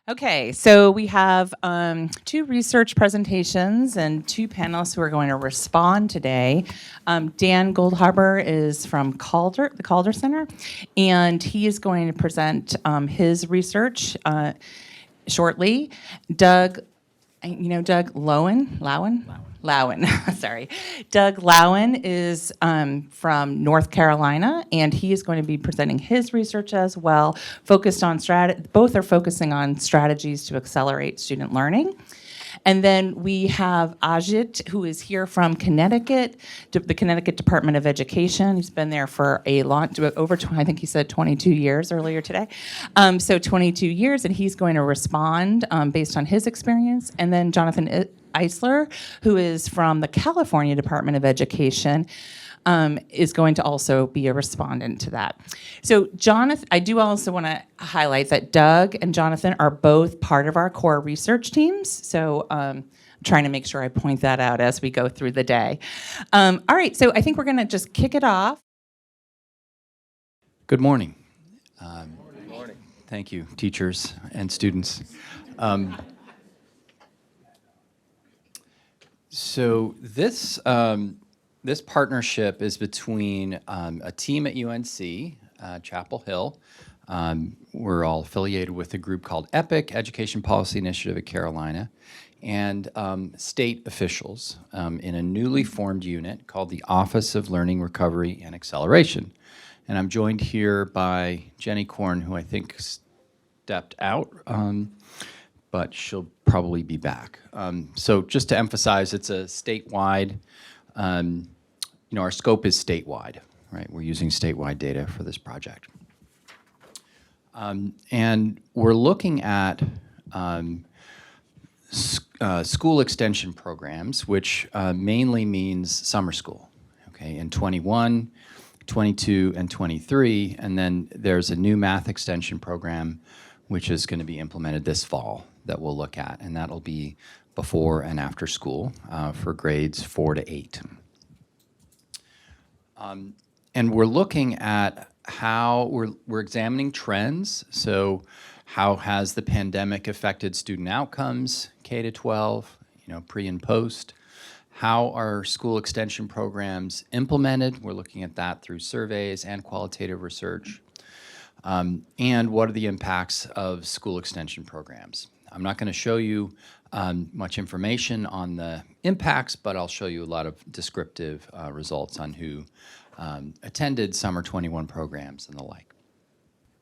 Okay, so we have two research presentations and two panelists who are going to respond today. Dan Goldhaber is from the Calder Center, and he is going to present his research shortly. Doug Lowen, sorry. Doug Lowen is from North Carolina, and he is going to be presenting his research as well, focused on both are focusing on strategies to accelerate student learning. And then we have Ajit, who is here from Connecticut, the Connecticut Department of Education. He's been there for I think he said 22 years earlier today. So 22 years, and he's going to respond based on his experience. And then Jonathan Eisler, who is from the California Department of Education, is going to also be a respondent to that. So Jonathan, I do also want to highlight that Doug and Jonathan are both part of our core research teams. So I'm trying to make sure I point that out as we go through the day. All right, so I think we're going to just kick it off. Good morning. Good morning. Thank you, teachers and students. So this partnership is between a team at UNC, Chapel Hill. We're all affiliated with a group called EPIC, Education Policy Initiative at Carolina, and state officials in a newly formed unit called the Office of Learning, Recovery, and Acceleration. And I'm joined here by Jenny Korn, who I think stepped out, but she'll probably be back. So just to emphasize, it's a statewide, our scope is statewide, right? We're using statewide data for this project. And we're looking at school extension programs, which mainly means summer school, okay, in 21, 22, and 23. And then there's a new math extension program, which is going to be implemented this fall that we'll look at, and that'll be before and after school for grades 4 to 8. And we're looking at how we're examining trends. So how has the pandemic affected student outcomes, K to 12, pre and post? How are school extension programs implemented? We're looking at that through surveys and qualitative research. And what are the impacts of school extension programs? I'm not going to show you much information on the impacts, but I'll show you a lot of descriptive results on who attended Summer 21 programs and the like.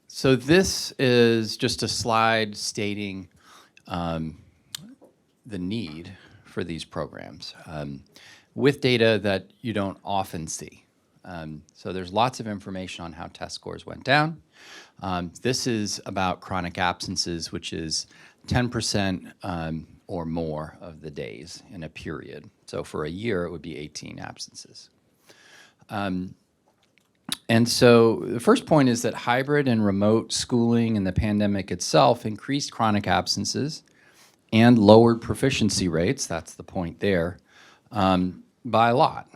So this is just a slide stating the need for these programs with data that you don't often see. So there's lots of information on how test scores went down. This is about chronic absences, which is 10% or more of the days in a period. So for a year, it would be 18 absences. And so the first point is that hybrid and remote schooling and the pandemic itself increased chronic absences and lowered proficiency rates, that's the point there, by a lot.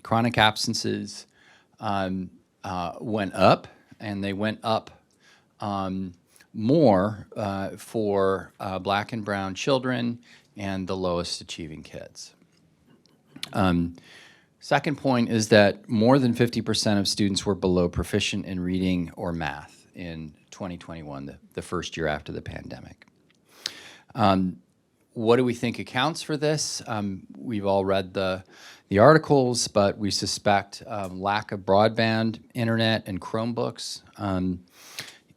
Chronic absences went up, and they went up more for Black and brown children and the lowest achieving kids. Second point is that more than 50% of students were below proficient in reading or math in 2021, the first year after the pandemic. What do we think accounts for this? We've all read the articles, but we suspect lack of broadband internet and Chromebooks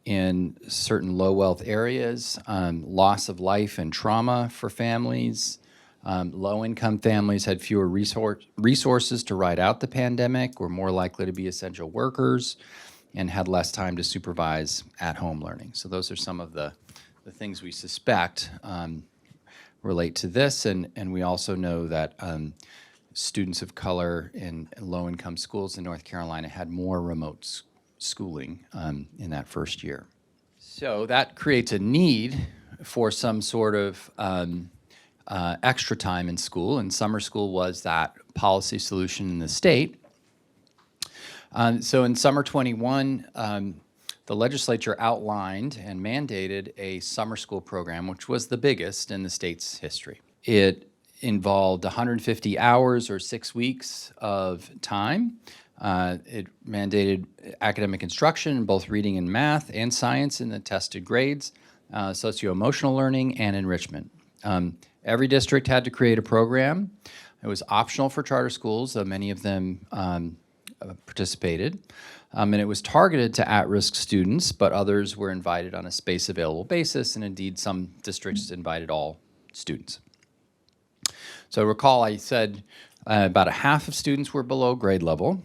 in certain low-wealth areas, loss of life and trauma for families. Low-income families had fewer resources to ride out the pandemic, were more likely to be essential workers, and had less time to supervise at-home learning. So those are some of the things we suspect relate to this, and we also know that students of color in low-income schools in North Carolina had more remote schooling in that first year. So that creates a need for some sort of extra time in school, and summer school was that policy solution in the state. So in summer 21, the legislature outlined and mandated a summer school program, which was the biggest in the state's history. It involved 150 hours or 6 weeks of time. It mandated academic instruction in both reading and math and science in the tested grades, socio-emotional learning, and enrichment. Every district had to create a program. It was optional for charter schools, though many of them participated. And it was targeted to at-risk students, but others were invited on a space available basis, and indeed some districts invited all students. So recall I said about a half of students were below grade level.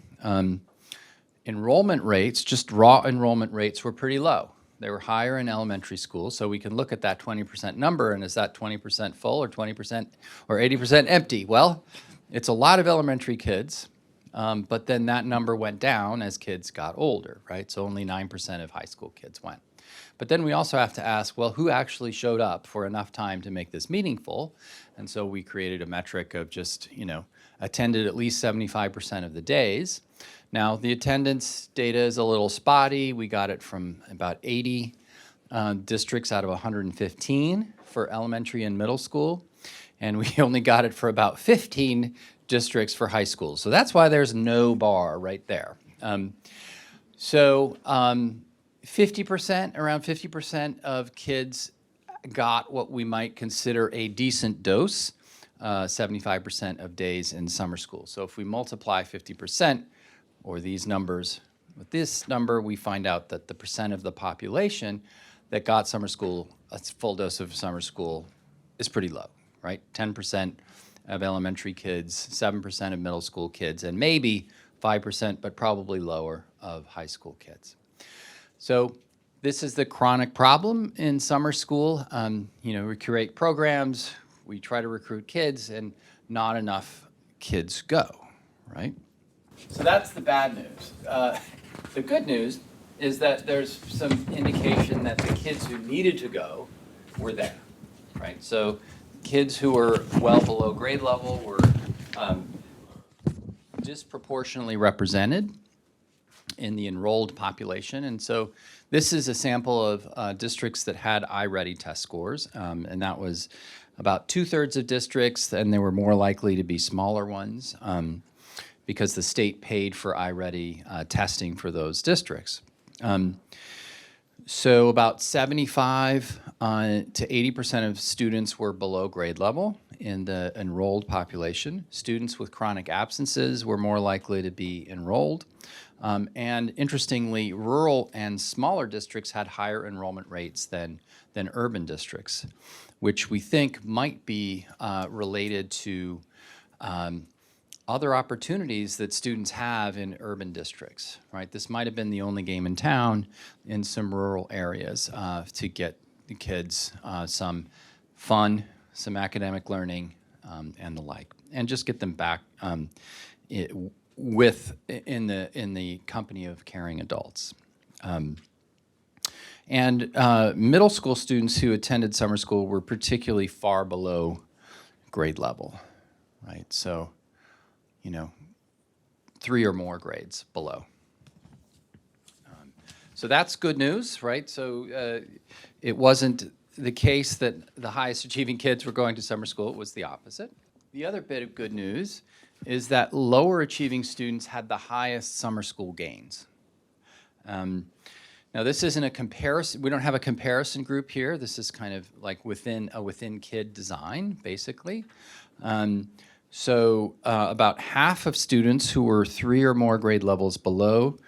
Enrollment rates, just raw enrollment rates, were pretty low. They were higher in elementary school, so we can look at that 20% number, and is that 20% full or 20% or 80% empty? Well, it's a lot of elementary kids, but then that number went down as kids got older, right? So only 9% of high school kids went. But then we also have to ask, well, who actually showed up for enough time to make this meaningful? And so we created a metric of just, attended at least 75% of the days. Now, the attendance data is a little spotty. We got it from about 80 districts out of 115 for elementary and middle school, and we only got it for about 15 districts for high school. So that's why there's no bar right there. 50%, around 50% of kids got what we might consider a decent dose, 75% of days in summer school. So if we multiply 50%, or these numbers with this number, we find out that the percent of the population that got summer school, a full dose of summer school, is pretty low, right? 10% of elementary kids, 7% of middle school kids, and maybe 5%, but probably lower, of high school kids. So this is the chronic problem in summer school. We create programs, we try to recruit kids, and not enough kids go, right? So that's the bad news. The good news is that there's some indication that the kids who needed to go were there, right? So kids who were well below grade level were disproportionately represented in the enrolled population. And so this is a sample of districts that had iReady test scores, and that was about 2/3 of districts, and they were more likely to be smaller ones because the state paid for iReady testing for those districts. So about 75 to 80% of students were below grade level in the enrolled population. Students with chronic absences were more likely to be enrolled. And interestingly, rural and smaller districts had higher enrollment rates than urban districts, which we think might be related to other opportunities that students have in urban districts, right? This might have been the only game in town in some rural areas to get the kids some fun, some academic learning, and the like, and just get them back in the company of caring adults. And middle school students who attended summer school were particularly far below grade level, right? So, 3 or more grades below. So that's good news, right? So it wasn't the case that the highest achieving kids were going to summer school. It was the opposite. The other bit of good news is that lower achieving students had the highest summer school gains. Now this isn't a comparison, we don't have a comparison group here. This is kind of like within kid design, basically. So about half of students who were 3 or more grade levels below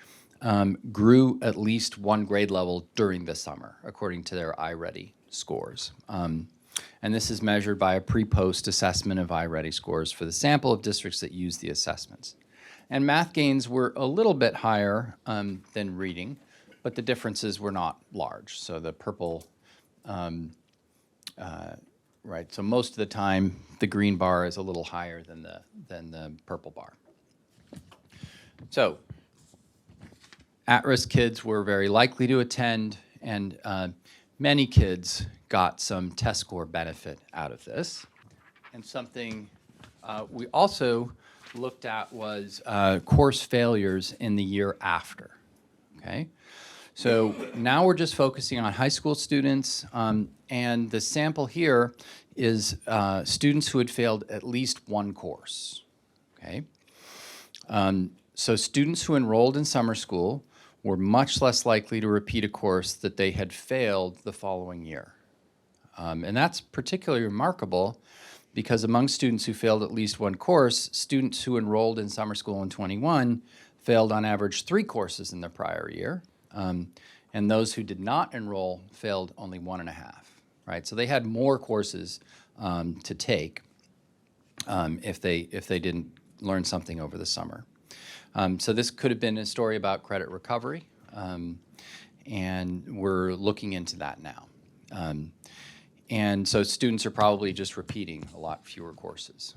grew at least 1 grade level during the summer, according to their iReady scores. And this is measured by a pre-post assessment of iReady scores for the sample of districts that use the assessments. And math gains were a little bit higher than reading, but the differences were not large. So the purple, right, so most of the time the green bar is a little higher than the purple bar. So at-risk kids were very likely to attend, and many kids got some test score benefit out of this. And something we also looked at was course failures in the year after, okay? So now we're just focusing on high school students, and the sample here is students who had failed at least one course, okay? So students who enrolled in summer school were much less likely to repeat a course that they had failed the following year. And that's particularly remarkable because among students who failed at least one course, students who enrolled in summer school in 21 failed on average 3 courses in the prior year. And those who did not enroll failed only 1.5, right? So they had more courses to take if they didn't learn something over the summer. So this could have been a story about credit recovery, and we're looking into that now. And so students are probably just repeating a lot fewer courses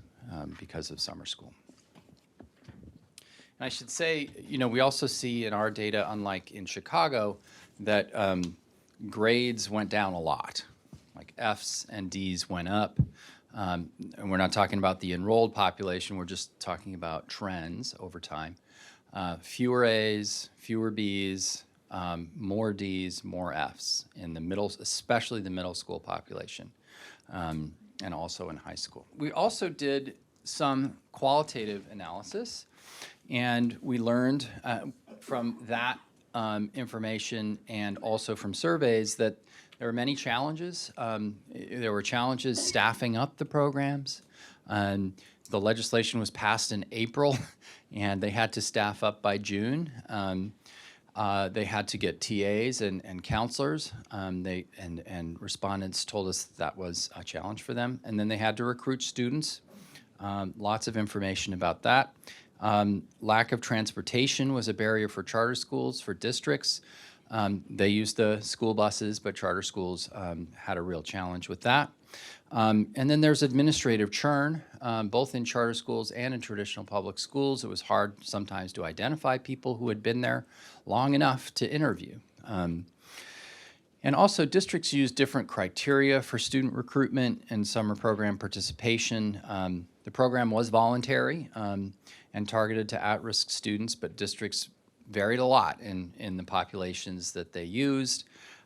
because of summer school. And I should say, we also see in our data, unlike in Chicago, that grades went down a lot. Like Fs and Ds went up. And we're not talking about the enrolled population, we're just talking about trends over time. Fewer As, fewer Bs, more Ds, more Fs in the middle, especially the middle school population, and also in high school. We also did some qualitative analysis, and we learned from that information and also from surveys that there were many challenges. There were challenges staffing up the programs. The legislation was passed in April, and they had to staff up by June. They had to get TAs and counselors. And respondents told us that was a challenge for them. And then they had to recruit students. Lots of information about that. Lack of transportation was a barrier for charter schools, for districts. They used the school buses, but charter schools had a real challenge with that. And then there's administrative churn, both in charter schools and in traditional public schools. It was hard sometimes to identify people who had been there long enough to interview. And also, districts use different criteria for student recruitment and summer program participation. The program was voluntary and targeted to at-risk students, but districts varied a lot in the populations that they used,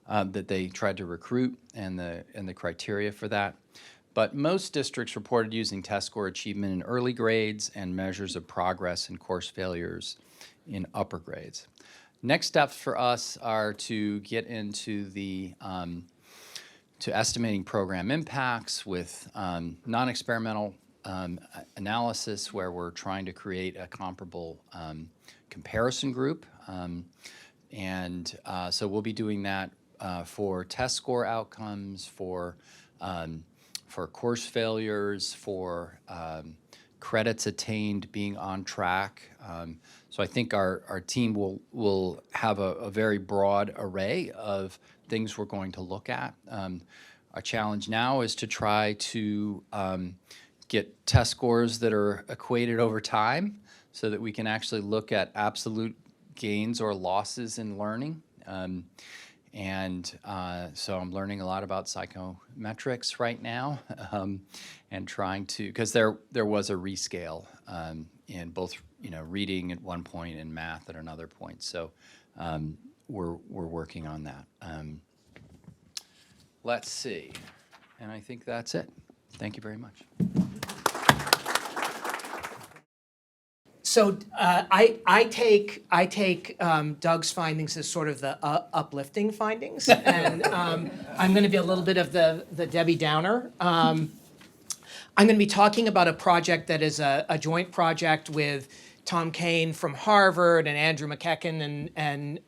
that they tried to recruit, and the criteria for that. But most districts reported using test score achievement in early grades and measures of progress and course failures in upper grades. Next steps for us are to get into the to estimating program impacts with non-experimental analysis, where we're trying to create a comparable comparison group. So we'll be doing that for test score outcomes, for course failures, for credits attained being on track. So I think our team will have a very broad array of things we're going to look at. Our challenge now is to try to get test scores that are equated over time so that we can actually look at absolute gains or losses in learning. So I'm learning a lot about psychometrics right now, and trying to, because there was a rescale in both reading at one point and math at another point. So we're working on that. Let's see, and I think that's it. Thank you very much. So I take Doug's findings as sort of the uplifting findings, and I'm going to be a little bit of the Debbie Downer. I'm going to be talking about a project that is a joint project with Tom Kane from Harvard and Andrew McEachern and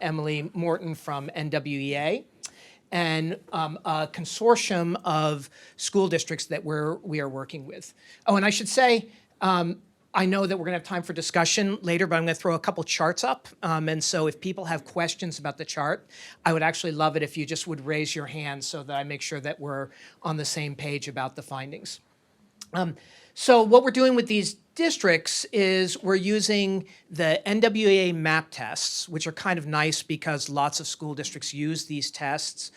Emily Morton from NWEA, and a consortium of school districts that we are working with. Oh, and I should say, I know that we're going to have time for discussion later, but I'm going to throw a couple charts up. And so if people have questions about the chart, I would actually love it if you just would raise your hand so that I make sure that we're on the same page about the findings. So what we're doing with these districts is we're using the NWEA map tests, which are kind of nice because lots of school districts use these tests.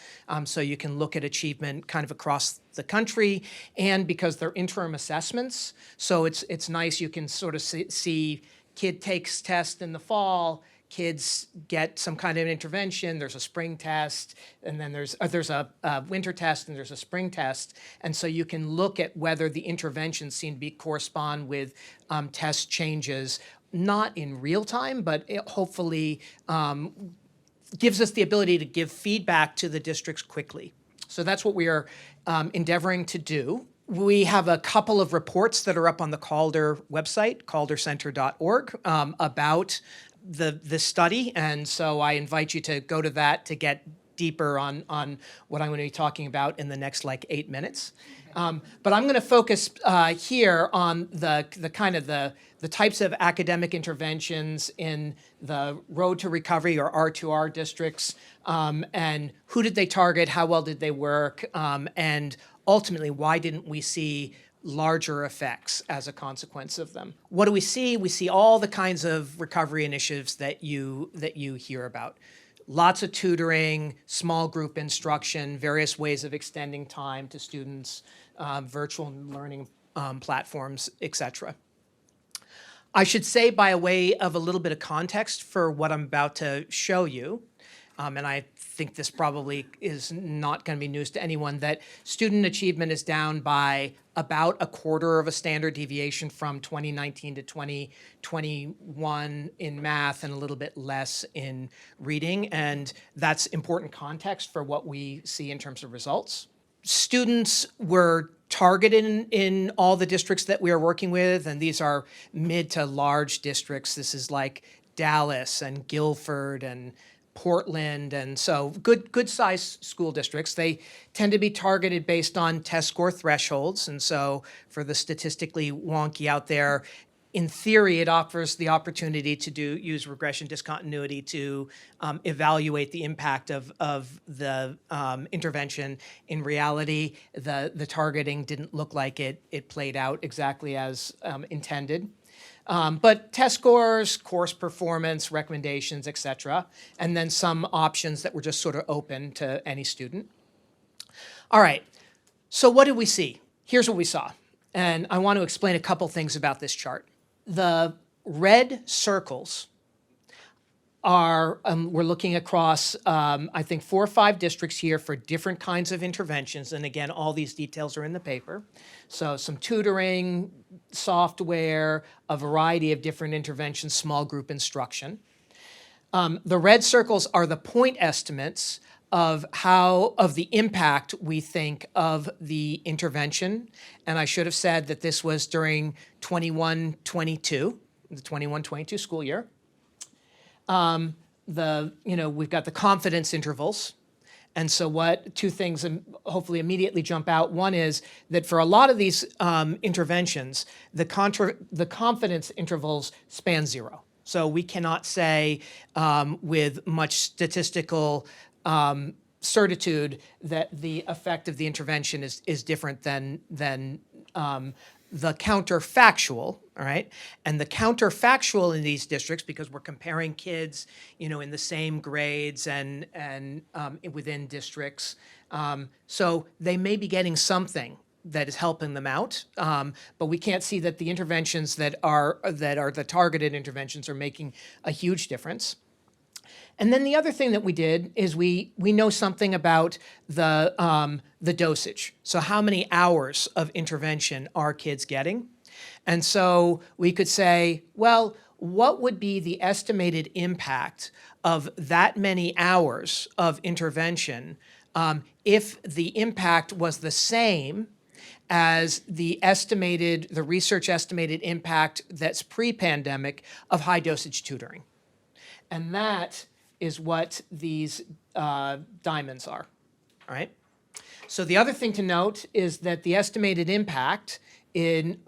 So you can look at achievement kind of across the country, and because they're interim assessments, so it's nice. You can sort of see kid takes test in the fall, kids get some kind of intervention, there's a spring test, and then there's a winter test, and there's a spring test. And so you can look at whether the interventions seem to correspond with test changes, not in real time, but it hopefully gives us the ability to give feedback to the districts quickly. So that's what we are endeavoring to do. We have a couple of reports that are up on the Calder website, caldercenter.org, about this study. And so I invite you to go to that to get deeper on what I'm going to be talking about in the next 8 minutes. But I'm going to focus here on the types of academic interventions in the Road to Recovery or R2R districts, and who did they target, how well did they work, and ultimately, why didn't we see larger effects as a consequence of them? What do we see? We see all the kinds of recovery initiatives that you hear about. Lots of tutoring, small group instruction, various ways of extending time to students, virtual learning platforms, etc. I should say, by way of a little bit of context for what I'm about to show you, and I think this probably is not going to be news to anyone, that student achievement is down by about a quarter of a standard deviation from 2019 to 2021 in math, and a little bit less in reading. And that's important context for what we see in terms of results. Students were targeted in all the districts that we are working with, and these are mid to large districts. This is like Dallas and Guilford and Portland, and so good-sized school districts. They tend to be targeted based on test score thresholds, and so for the statistically wonky out there, in theory, it offers the opportunity to use regression discontinuity to evaluate the impact of the intervention. In reality, the targeting didn't look like it played out exactly as intended. But test scores, course performance, recommendations, et cetera, and then some options that were just sort of open to any student. All right, so what did we see? Here's what we saw, and I want to explain a couple things about this chart. The red circles are, we're looking across, I think, 4 or 5 districts here for different kinds of interventions. And again, all these details are in the paper. So some tutoring, software, a variety of different interventions, small group instruction. The red circles are the point estimates of the impact we think of the intervention. And I should have said that this was during 21-22, the 21-22 school year. We've got the confidence intervals. And so what 2 things hopefully immediately jump out. One is that for a lot of these interventions, the confidence intervals span 0. So we cannot say with much statistical certitude that the effect of the intervention is different than the counterfactual, all right? And the counterfactual in these districts, because we're comparing kids, in the same grades and within districts, so they may be getting something that is helping them out, but we can't see that the interventions that are the targeted interventions are making a huge difference. And then the other thing that we did is we know something about the dosage. So how many hours of intervention are kids getting? And so we could say, well, what would be the estimated impact of that many hours of intervention if the impact was the same as the research estimated impact that's pre-pandemic of high dosage tutoring? And that is what these diamonds are, all right? So the other thing to note is that the estimated impact in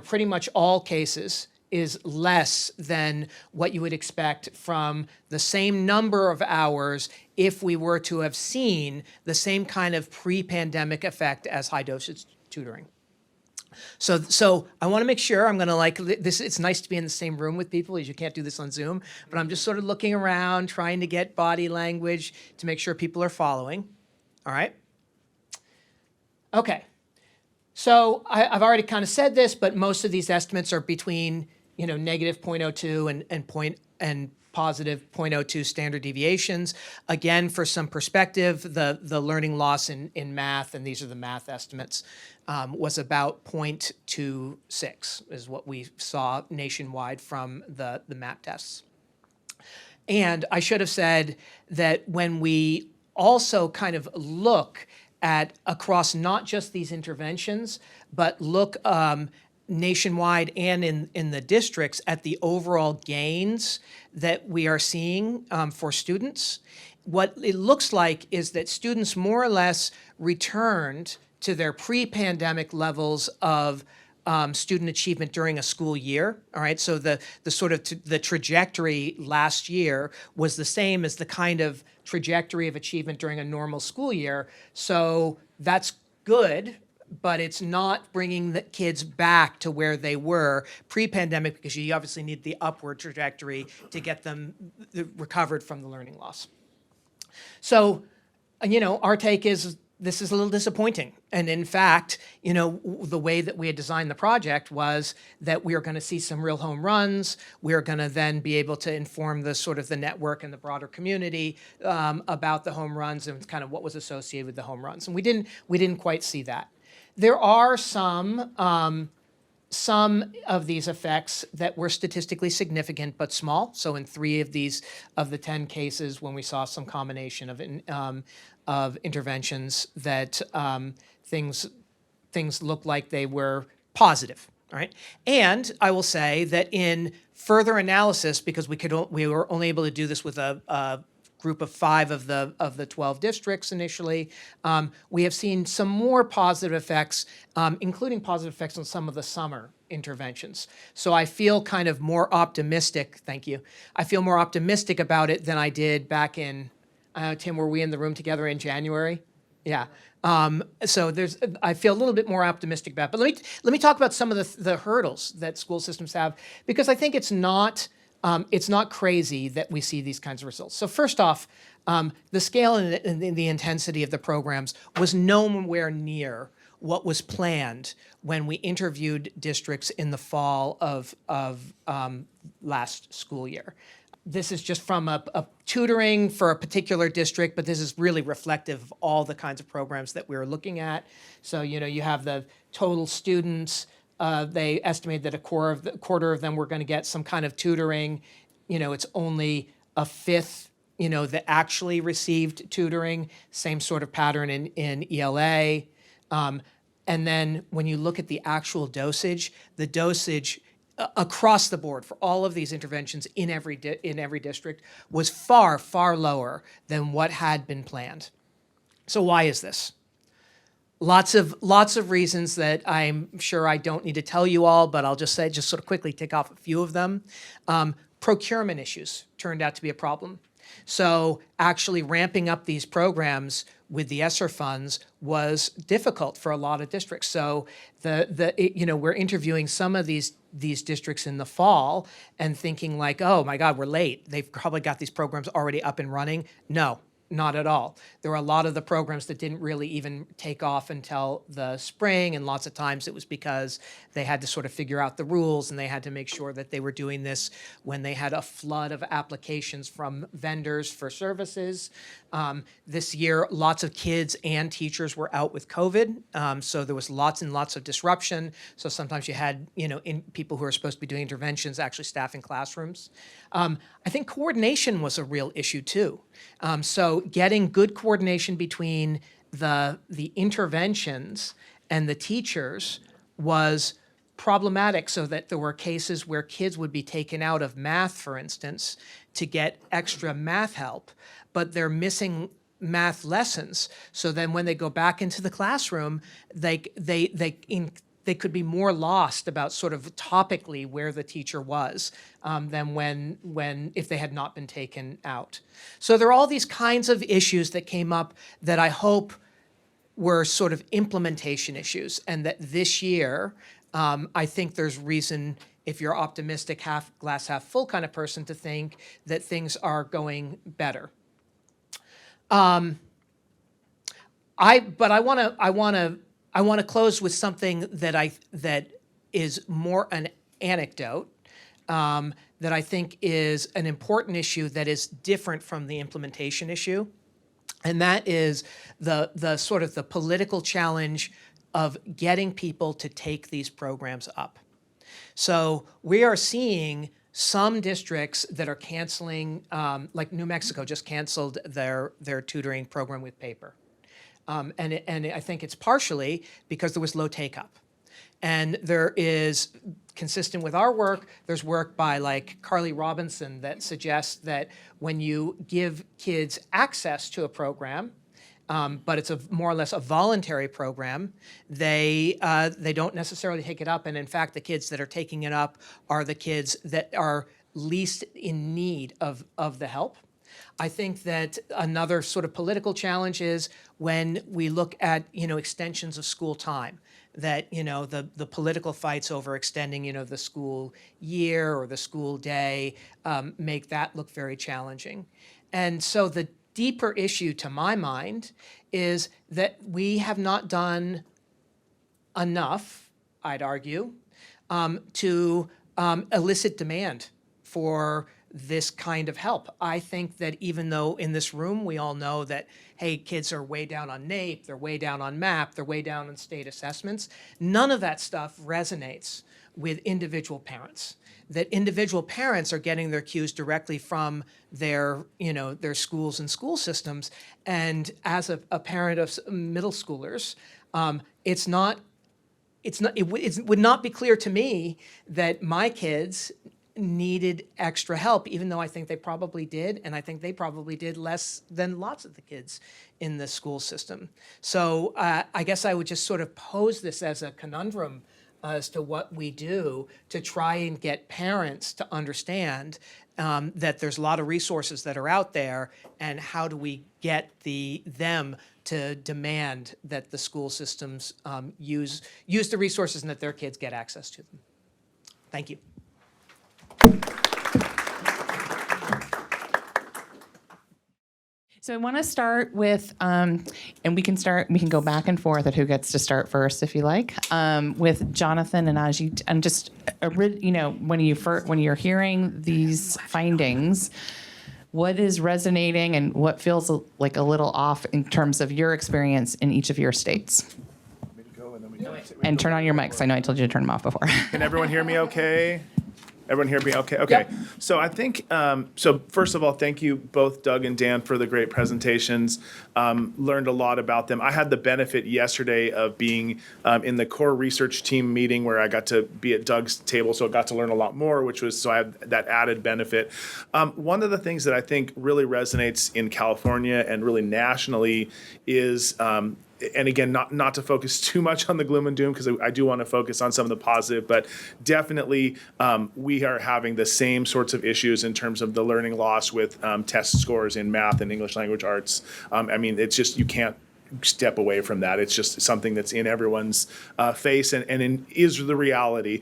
pretty much all cases is less than what you would expect from the same number of hours if we were to have seen the same kind of pre-pandemic effect as high dosage tutoring. So I want to make sure I'm going to like this. It's nice to be in the same room with people, as you can't do this on Zoom, but I'm just sort of looking around, trying to get body language to make sure people are following. All right? Okay. So I've already kind of said this, but most of these estimates are between negative 0.02 and positive 0.02 standard deviations. Again, for some perspective, the learning loss in math, and these are the math estimates, was about 0.26 is what we saw nationwide from the MAP tests. And I should have said that when we also kind of look at across not just these interventions, but look nationwide and in the districts at the overall gains that we are seeing for students, what it looks like is that students more or less returned to their pre-pandemic levels of student achievement during a school year. All right, so the sort of the trajectory last year was the same as the kind of trajectory of achievement during a normal school year. So that's good, but it's not bringing the kids back to where they were pre-pandemic, because you obviously need the upward trajectory to get them recovered from the learning loss. So, our take is this is a little disappointing. And in fact, the way that we had designed the project was that we are going to see some real home runs. We are going to then be able to inform the sort of the network and the broader community about the home runs and kind of what was associated with the home runs. And we didn't quite see that. There are some of these effects that were statistically significant but small. So in 3 of the 10 cases, when we saw some combination of interventions, that things looked like they were positive. All right, and I will say that in further analysis, because we were only able to do this with a group of 5 of the 12 districts initially, we have seen some more positive effects, including positive effects on some of the summer interventions. So I feel kind of more optimistic, thank you, I feel more optimistic about it than I did back in, Tim, were we in the room together in January? Yeah. So I feel a little bit more optimistic about it. But let me talk about some of the hurdles that school systems have, because I think it's not crazy that we see these kinds of results. So first off, the scale and the intensity of the programs was nowhere near what was planned when we interviewed districts in the fall of last school year. This is just from a tutoring for a particular district, but this is really reflective of all the kinds of programs that we were looking at. So, you have the total students. They estimate that a quarter of them were going to get some kind of tutoring. It's only a fifth, that actually received tutoring. Same sort of pattern in ELA. And then when you look at the actual dosage, the dosage across the board for all of these interventions in every district was far, far lower than what had been planned. So why is this? Lots of reasons that I'm sure I don't need to tell you all, but I'll just sort of quickly tick off a few of them. Procurement issues turned out to be a problem. So actually ramping up these programs with the ESSER funds was difficult for a lot of districts. So we're interviewing some of these districts in the fall and thinking like, oh my God, we're late. They've probably got these programs already up and running. No, not at all. There were a lot of the programs that didn't really even take off until the spring, and lots of times it was because they had to sort of figure out the rules, and they had to make sure that they were doing this when they had a flood of applications from vendors for services. This year, lots of kids and teachers were out with COVID, so there was lots and lots of disruption. So sometimes you had, people who are supposed to be doing interventions actually staffing classrooms. I think coordination was a real issue too. So getting good coordination between the interventions and the teachers was problematic, so that there were cases where kids would be taken out of math, for instance, to get extra math help, but they're missing math lessons. So then when they go back into the classroom, they could be more lost about sort of topically where the teacher was than when if they had not been taken out. So there are all these kinds of issues that came up that I hope were sort of implementation issues, and that this year, I think there's reason, if you're optimistic, glass half full kind of person, to think that things are going better. I want to close with something that is more an anecdote that I think is an important issue that is different from the implementation issue. And that is the sort of the political challenge of getting people to take these programs up. So we are seeing some districts that are canceling, like New Mexico just canceled their tutoring program with paper. And I think it's partially because there was low take-up. And there is, consistent with our work, there's work by like Carly Robinson that suggests that when you give kids access to a program, but it's more or less a voluntary program, they don't necessarily take it up. And in fact, the kids that are taking it up are the kids that are least in need of the help. I think that another sort of political challenge is when we look at, extensions of school time, that, the political fights over extending, the school year or the school day make that look very challenging. And so the deeper issue to my mind is that we have not done enough, I'd argue, to elicit demand for this kind of help. I think that even though in this room we all know that, hey, kids are way down on NAEP, they're way down on MAP, they're way down on state assessments, none of that stuff resonates with individual parents. That individual parents are getting their cues directly from their schools and school systems. And as a parent of middle schoolers, it would not be clear to me that my kids needed extra help, even though I think they probably did, and I think they probably did less than lots of the kids in the school system. So I guess I would just sort of pose this as a conundrum as to what we do to try and get parents to understand that there's a lot of resources that are out there, and how do we get them to demand that the school systems use the resources and that their kids get access to them. Thank you. So I want to start with, and we can go back and forth at who gets to start first, if you like, with Jonathan and Ajit, and just, when you're hearing these findings, what is resonating and what feels like a little off in terms of your experience in each of your states? And turn on your mics. I know I told you to turn them off before. Can everyone hear me okay? Everyone hear me okay? Okay. Yep. So I think, first of all, thank you both, Doug and Dan, for the great presentations. Learned a lot about them. I had the benefit yesterday of being in the core research team meeting where I got to be at Doug's table, so I got to learn a lot more, so I have that added benefit. One of the things that I think really resonates in California and really nationally is, and again, not to focus too much on the gloom and doom, because I do want to focus on some of the positive, but definitely we are having the same sorts of issues in terms of the learning loss with test scores in math and English language arts. It's just, you can't step away from that. It's just something that's in everyone's face and is the reality.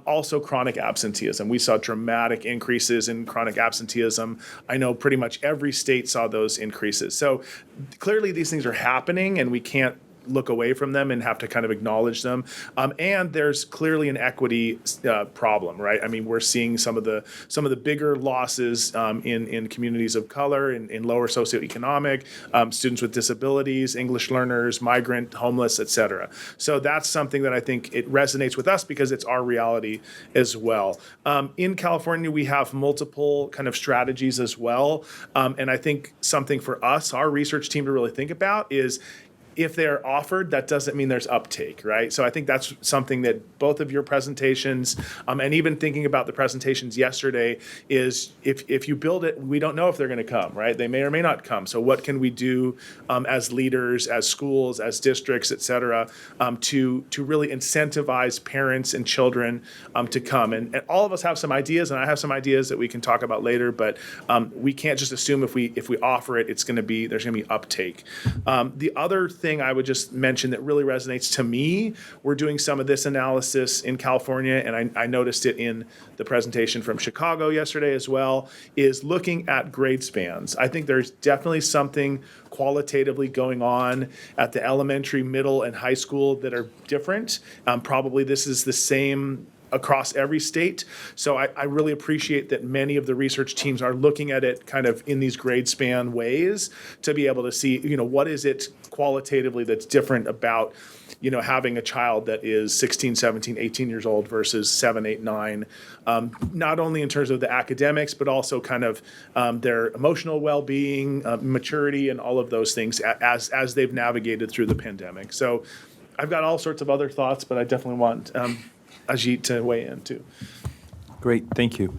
Also, chronic absenteeism. We saw dramatic increases in chronic absenteeism. I know pretty much every state saw those increases. So clearly these things are happening, and we can't look away from them and have to kind of acknowledge them. And there's clearly an equity problem, right? We're seeing some of the bigger losses in communities of color, in lower socioeconomic, students with disabilities, English learners, migrant, homeless, et cetera. So that's something that I think it resonates with us because it's our reality as well. In California, we have multiple kind of strategies as well. And I think something for us, our research team, to really think about is, if they're offered, that doesn't mean there's uptake, right? So I think that's something that both of your presentations, and even thinking about the presentations yesterday, is if you build it, we don't know if they're going to come, right? They may or may not come. So what can we do as leaders, as schools, as districts, et cetera, to really incentivize parents and children to come? And all of us have some ideas, and I have some ideas that we can talk about later, but we can't just assume if we offer it, there's going to be uptake. The other thing I would just mention that really resonates to me, we're doing some of this analysis in California, and I noticed it in the presentation from Chicago yesterday as well, is looking at grade spans. I think there's definitely something qualitatively going on at the elementary, middle, and high school that are different. Probably this is the same across every state. So I really appreciate that many of the research teams are looking at it kind of in these grade span ways to be able to see, what is it qualitatively that's different about, having a child that is 16, 17, 18 years old versus 7, 8, 9, not only in terms of the academics, but also kind of their emotional well-being, maturity, and all of those things as they've navigated through the pandemic. So I've got all sorts of other thoughts, but I definitely want Ajit to weigh in too. Great, thank you.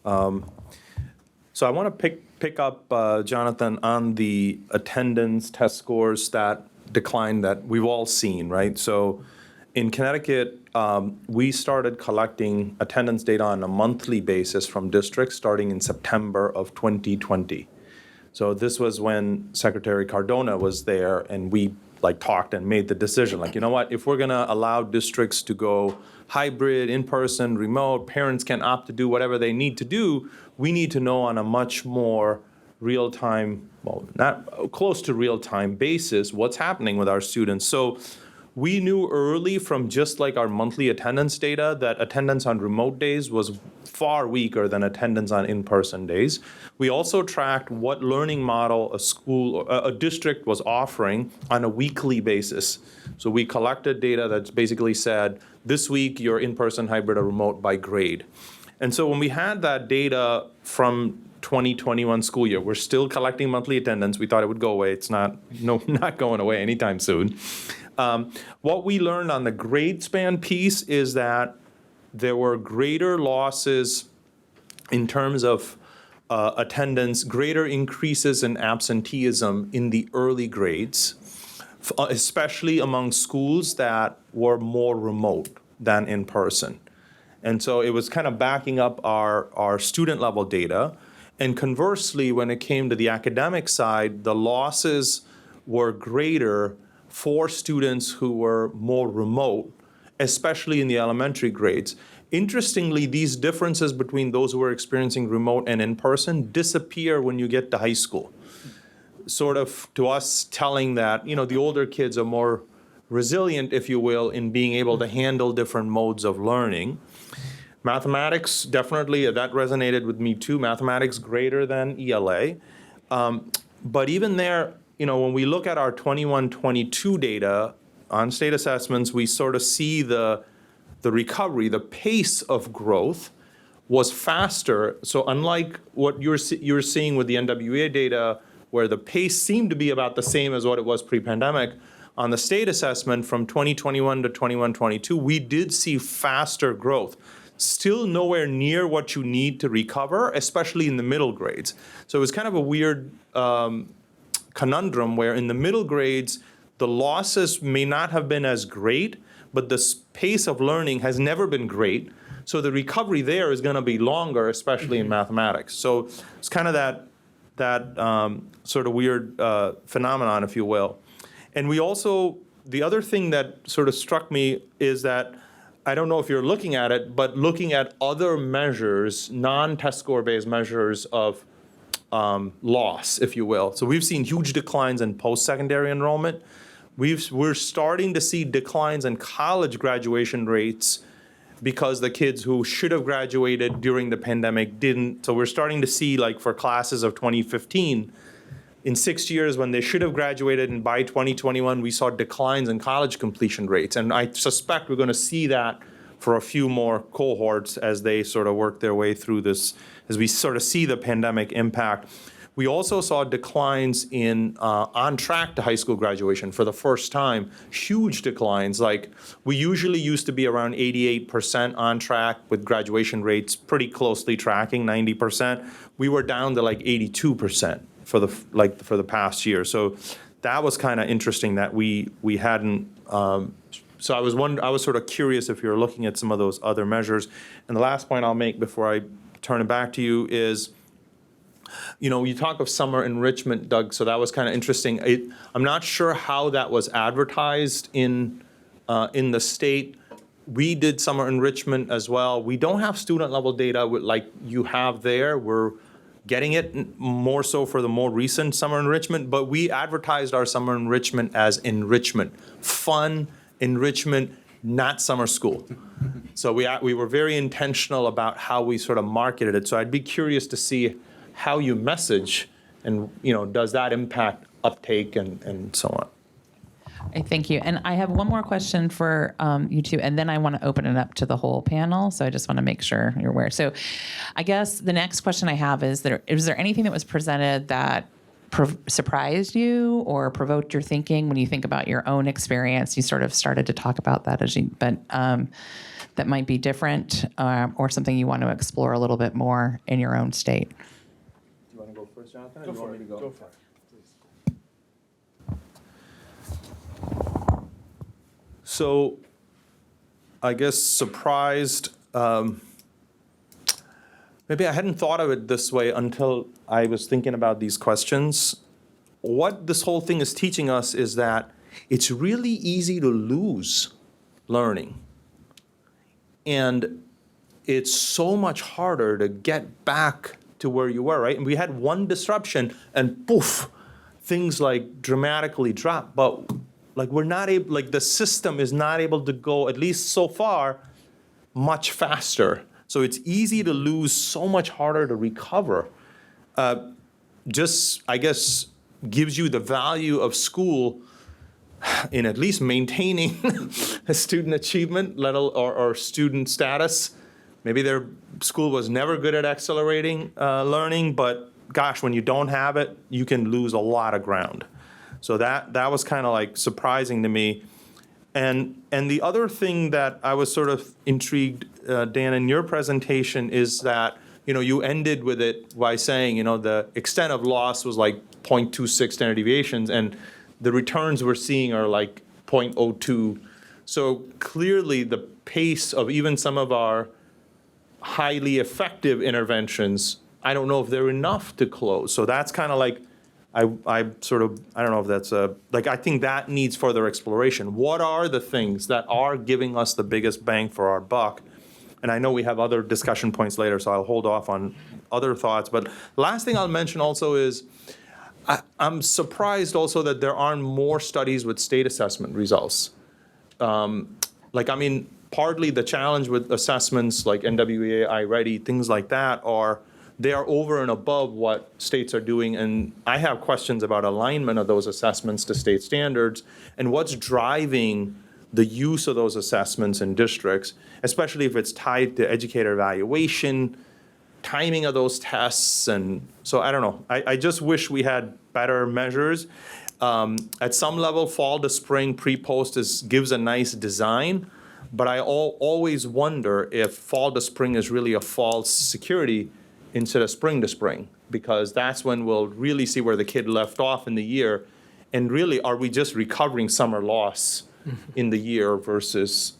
So I want to pick up, Jonathan, on the attendance test scores that decline that we've all seen, right? So in Connecticut, we started collecting attendance data on a monthly basis from districts starting in September of 2020. So this was when Secretary Cardona was there, and we talked and made the decision, you know what, if we're going to allow districts to go hybrid, in-person, remote, parents can opt to do whatever they need to do, we need to know on a much more real-time, well, not close to real-time basis, what's happening with our students. So we knew early from just our monthly attendance data that attendance on remote days was far weaker than attendance on in-person days. We also tracked what learning model a district was offering on a weekly basis. So we collected data that basically said, this week you're in-person, hybrid, or remote by grade. And so when we had that data from 2021 school year, we're still collecting monthly attendance. We thought it would go away. It's not going away anytime soon. What we learned on the grade span piece is that there were greater losses in terms of attendance, greater increases in absenteeism in the early grades, especially among schools that were more remote than in person. And so it was kind of backing up our student level data. And conversely, when it came to the academic side, the losses were greater for students who were more remote, especially in the elementary grades. Interestingly, these differences between those who are experiencing remote and in-person disappear when you get to high school. Sort of to us telling that, the older kids are more resilient, if you will, in being able to handle different modes of learning. Mathematics, definitely, that resonated with me too. Mathematics greater than ELA. But even there, when we look at our 21-22 data on state assessments, we sort of see the recovery, the pace of growth was faster. So unlike what you're seeing with the NWEA data, where the pace seemed to be about the same as what it was pre-pandemic, on the state assessment from 2021 to 21-22, we did see faster growth. Still nowhere near what you need to recover, especially in the middle grades. So it was kind of a weird conundrum where in the middle grades, the losses may not have been as great, but the pace of learning has never been great. So the recovery there is going to be longer, especially in mathematics. So it's kind of that sort of weird phenomenon, if you will. And we also, the other thing that sort of struck me is that, I don't know if you're looking at it, but looking at other measures, non-test score-based measures of loss, if you will. So we've seen huge declines in post-secondary enrollment. We're starting to see declines in college graduation rates because the kids who should have graduated during the pandemic didn't. So we're starting to see, for classes of 2015, in 6 years when they should have graduated, and by 2021, we saw declines in college completion rates. And I suspect we're going to see that for a few more cohorts as they sort of work their way through this, as we sort of see the pandemic impact. We also saw declines in on track to high school graduation for the first time, huge declines. We usually used to be around 88% on track with graduation rates pretty closely tracking 90%. We were down to 82% for the past year. So that was kind of interesting that we hadn't. So I was sort of curious if you're looking at some of those other measures. And the last point I'll make before I turn it back to you is, you talk of summer enrichment, Doug, so that was kind of interesting. I'm not sure how that was advertised in the state. We did summer enrichment as well. We don't have student level data like you have there. We're getting it more so for the more recent summer enrichment, but we advertised our summer enrichment as enrichment, fun enrichment, not summer school. So we were very intentional about how we sort of marketed it. So I'd be curious to see how you message and, does that impact uptake and so on. Thank you. And I have one more question for you two, and then I want to open it up to the whole panel. So I just want to make sure you're aware. So I guess the next question I have is there anything that was presented that surprised you or provoked your thinking when you think about your own experience? You sort of started to talk about that but that might be different or something you want to explore a little bit more in your own state. Do you want to go first, Jonathan? Go for it. Go for it. So, I guess surprised, maybe I hadn't thought of it this way until I was thinking about these questions. What this whole thing is teaching us is that it's really easy to lose learning. And it's so much harder to get back to where you were, right? And we had one disruption and poof, things like dramatically drop. But like we're not able, like the system is not able to go, at least so far, much faster. So it's easy to lose, so much harder to recover. Just, I guess, gives you the value of school in at least maintaining a student achievement level or student status. Maybe their school was never good at accelerating learning, but gosh, when you don't have it, you can lose a lot of ground. So that was kind of like surprising to me. And the other thing that I was sort of intrigued, Dan, in your presentation is that, you ended with it by saying, the extent of loss was like 0.26 standard deviations, and the returns we're seeing are like 0.02. So clearly the pace of even some of our highly effective interventions, I don't know if they're enough to close. So that's kind of like, I don't know if that's I think that needs further exploration. What are the things that are giving us the biggest bang for our buck? And I know we have other discussion points later, so I'll hold off on other thoughts. But last thing I'll mention also is I'm surprised also that there aren't more studies with state assessment results. Partly the challenge with assessments like NWEA, iReady, things like that they are over and above what states are doing, and I have questions about alignment of those assessments to state standards and what's driving the use of those assessments in districts, especially if it's tied to educator evaluation, timing of those tests, and so I don't know. I just wish we had better measures. At some level, fall to spring, pre-post gives a nice design, but I always wonder if fall to spring is really a false security instead of spring to spring, because that's when we'll really see where the kid left off in the year. And really, are we just recovering summer loss in the year versus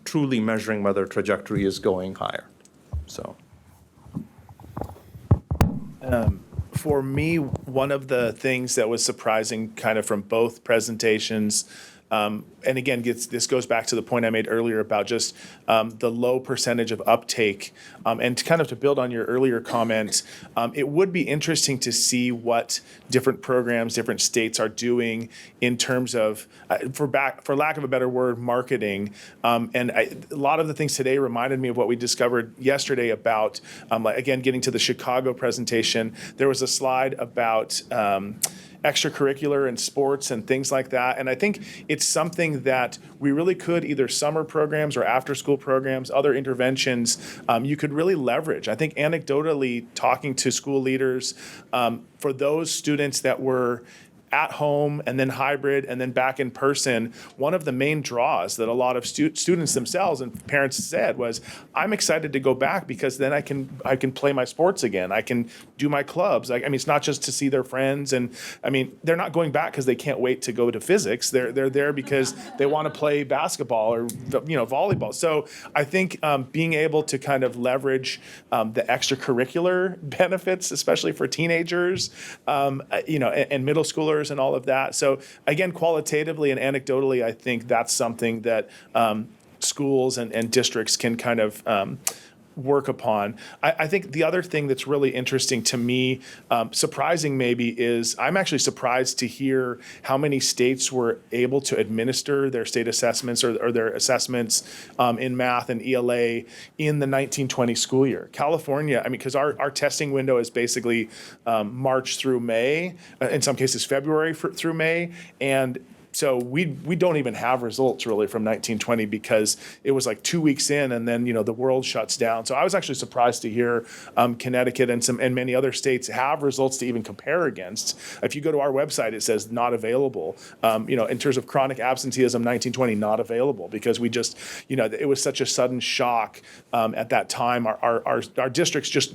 truly measuring whether trajectory is going higher? So. For me, one of the things that was surprising kind of from both presentations, and again, this goes back to the point I made earlier about just the low percentage of uptake. And to kind of to build on your earlier comment, it would be interesting to see what different programs, different states are doing in terms of, for lack of a better word, marketing. A lot of the things today reminded me of what we discovered yesterday about, again, getting to the Chicago presentation. There was a slide about extracurricular and sports and things like that. And I think it's something that we really could, either summer programs or after school programs, other interventions, you could really leverage. I think anecdotally, talking to school leaders, for those students that were at home and then hybrid and then back in person, one of the main draws that a lot of students themselves and parents said was, I'm excited to go back because then I can play my sports again. I can do my clubs. It's not just to see their friends. And they're not going back because they can't wait to go to physics. They're there because they want to play basketball or volleyball. So I think being able to kind of leverage the extracurricular benefits, especially for teenagers, and middle schoolers and all of that. So again, qualitatively and anecdotally, I think that's something that schools and districts can kind of work upon. I think the other thing that's really interesting to me, surprising maybe, is I'm actually surprised to hear how many states were able to administer their state assessments or their assessments in math and ELA in the 1920 school year. California, I mean, because our testing window is basically March through May, in some cases February through May, and so we don't even have results really from 1920 because it was like 2 weeks in and then, the world shuts down. So I was actually surprised to hear Connecticut and many other states have results to even compare against. If you go to our website, it says not available. In terms of chronic absenteeism, 1920 not available because we just, it was such a sudden shock at that time. Our districts just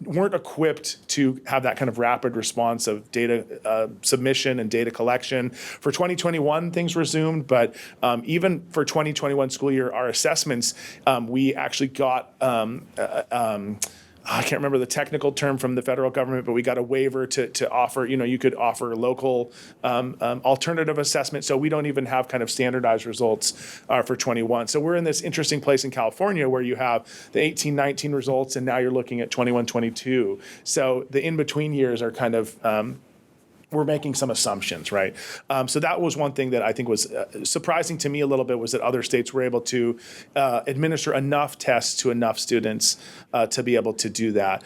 weren't equipped to have that kind of rapid response of data submission and data collection. For 2021, things resumed, but even for 2021 school year, our assessments, we actually got, I can't remember the technical term from the federal government, but we got a waiver to offer, you could offer local alternative assessment. So we don't even have kind of standardized results for 21. So we're in this interesting place in California where you have the 18-19 results, and now you're looking at 21-22. So the in-between years are kind of, we're making some assumptions, right? So that was one thing that I think was surprising to me a little bit, was that other states were able to administer enough tests to enough students to be able to do that.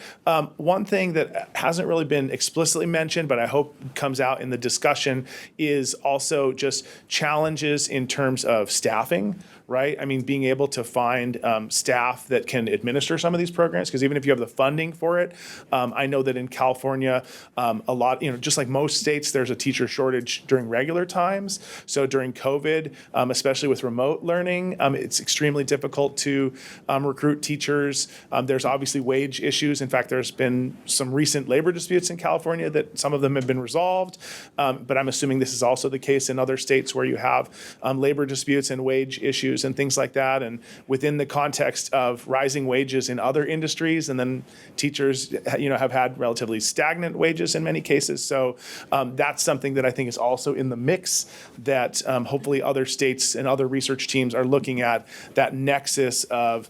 One thing that hasn't really been explicitly mentioned, but I hope comes out in the discussion, is also just challenges in terms of staffing, right? I mean, being able to find staff that can administer some of these programs, because even if you have the funding for it, I know that in California, a lot, just like most states, there's a teacher shortage during regular times. So during COVID, especially with remote learning, it's extremely difficult to recruit teachers. There's obviously wage issues. In fact, there's been some recent labor disputes in California that some of them have been resolved. But I'm assuming this is also the case in other states where you have labor disputes and wage issues and things like that. And within the context of rising wages in other industries, and then teachers, have had relatively stagnant wages in many cases. So that's something that I think is also in the mix that hopefully other states and other research teams are looking at, that nexus of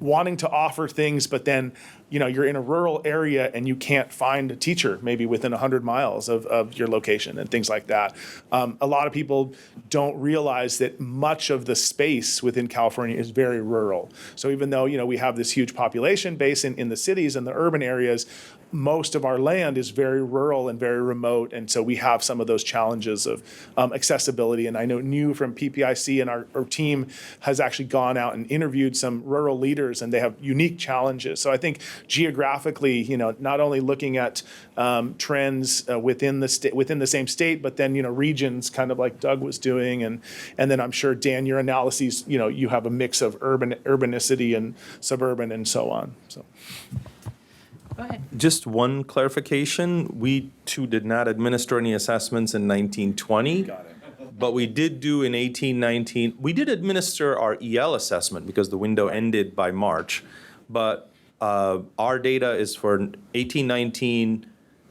wanting to offer things, but then you're in a rural area and you can't find a teacher maybe within 100 miles of your location and things like that. A lot of people don't realize that much of the space within California is very rural. So even though, we have this huge population base in the cities and the urban areas, most of our land is very rural and very remote. And so we have some of those challenges of accessibility. And I know from PPIC and our team has actually gone out and interviewed some rural leaders, and they have unique challenges. So I think geographically, not only looking at trends within the same state, but then, regions, kind of like Doug was doing. And then I'm sure, Dan, your analyses, you have a mix of urbanicity and suburban and so on. So. Go ahead. Just one clarification, we too did not administer any assessments in 1920. Got it. But we did do in 1819, we did administer our EL assessment because the window ended by March. But our data is for 1819,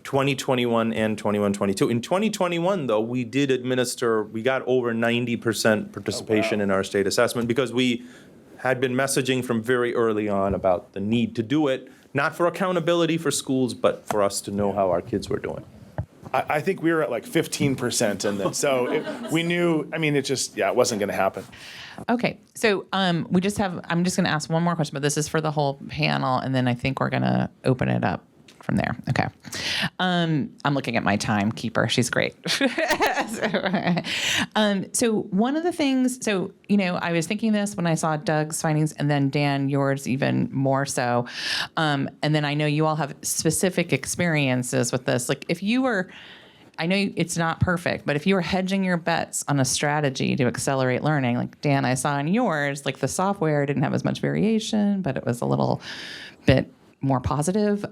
2021, and 21-22. In 2021, though, we did administer, we got over 90% participation in our state assessment because we had been messaging from very early on about the need to do it, not for accountability for schools, but for us to know how our kids were doing. I think we were at like 15%, and then so we knew. I mean, it wasn't going to happen. Okay, so I'm just going to ask one more question, but this is for the whole panel, and then I think we're going to open it up from there. Okay. I'm looking at my timekeeper. She's great. So one of the things, I was thinking this when I saw Doug's findings, and then Dan, yours even more so. And then I know you all have specific experiences with this. Like if you were, I know it's not perfect, but if you were hedging your bets on a strategy to accelerate learning, like Dan, I saw in yours, like the software didn't have as much variation, but it was a little bit more positive.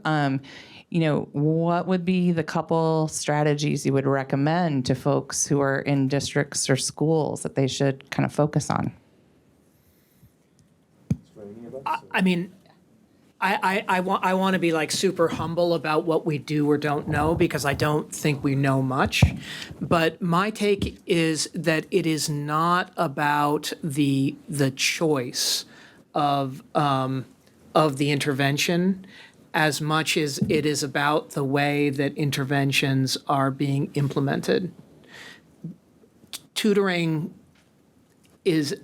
What would be the couple strategies you would recommend to folks who are in districts or schools that they should kind of focus on? I mean, I want to be like super humble about what we do or don't know, because I don't think we know much. But my take is that it is not about the choice of the intervention as much as it is about the way that interventions are being implemented. Tutoring is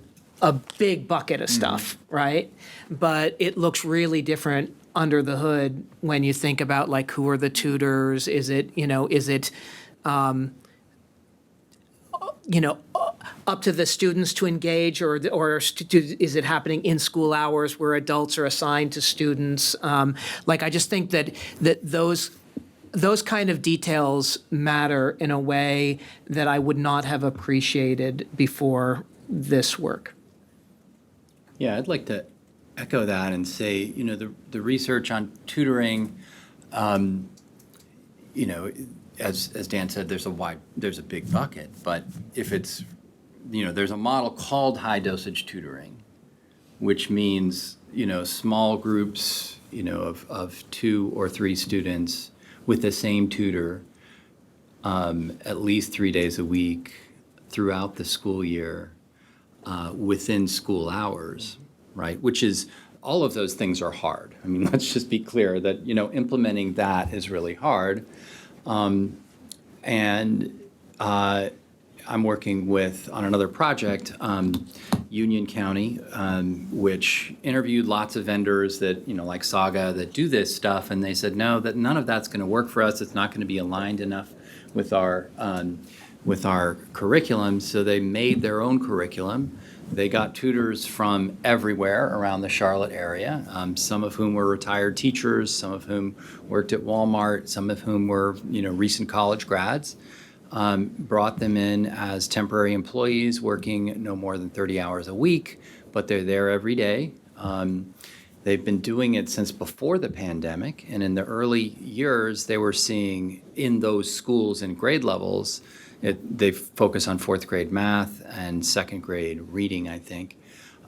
a big bucket of stuff, right? But it looks really different under the hood when you think about like who are the tutors? Is it up to the students to engage, or is it happening in school hours where adults are assigned to students? I just think that those kind of details matter in a way that I would not have appreciated before this work. Yeah, I'd like to echo that and say, the research on tutoring, as Dan said, there's a big bucket, but if it's, there's a model called high dosage tutoring, which means, small groups, of 2 or 3 students with the same tutor, at least 3 days a week throughout the school year, within school hours, right? Which is, all of those things are hard. I mean, let's just be clear that, implementing that is really hard. I'm working on another project, Union County, which interviewed lots of vendors that, like Saga, that do this stuff, and they said, no, that none of that's going to work for us. It's not going to be aligned enough with our curriculum, so they made their own curriculum. They got tutors from everywhere around the Charlotte area, some of whom were retired teachers, some of whom worked at Walmart, some of whom were, recent college grads. Brought them in as temporary employees working no more than 30 hours a week, but they're there every day. They've been doing it since before the pandemic, and in the early years, they were seeing in those schools and grade levels, they focus on 4th grade math and 2nd grade reading, I think.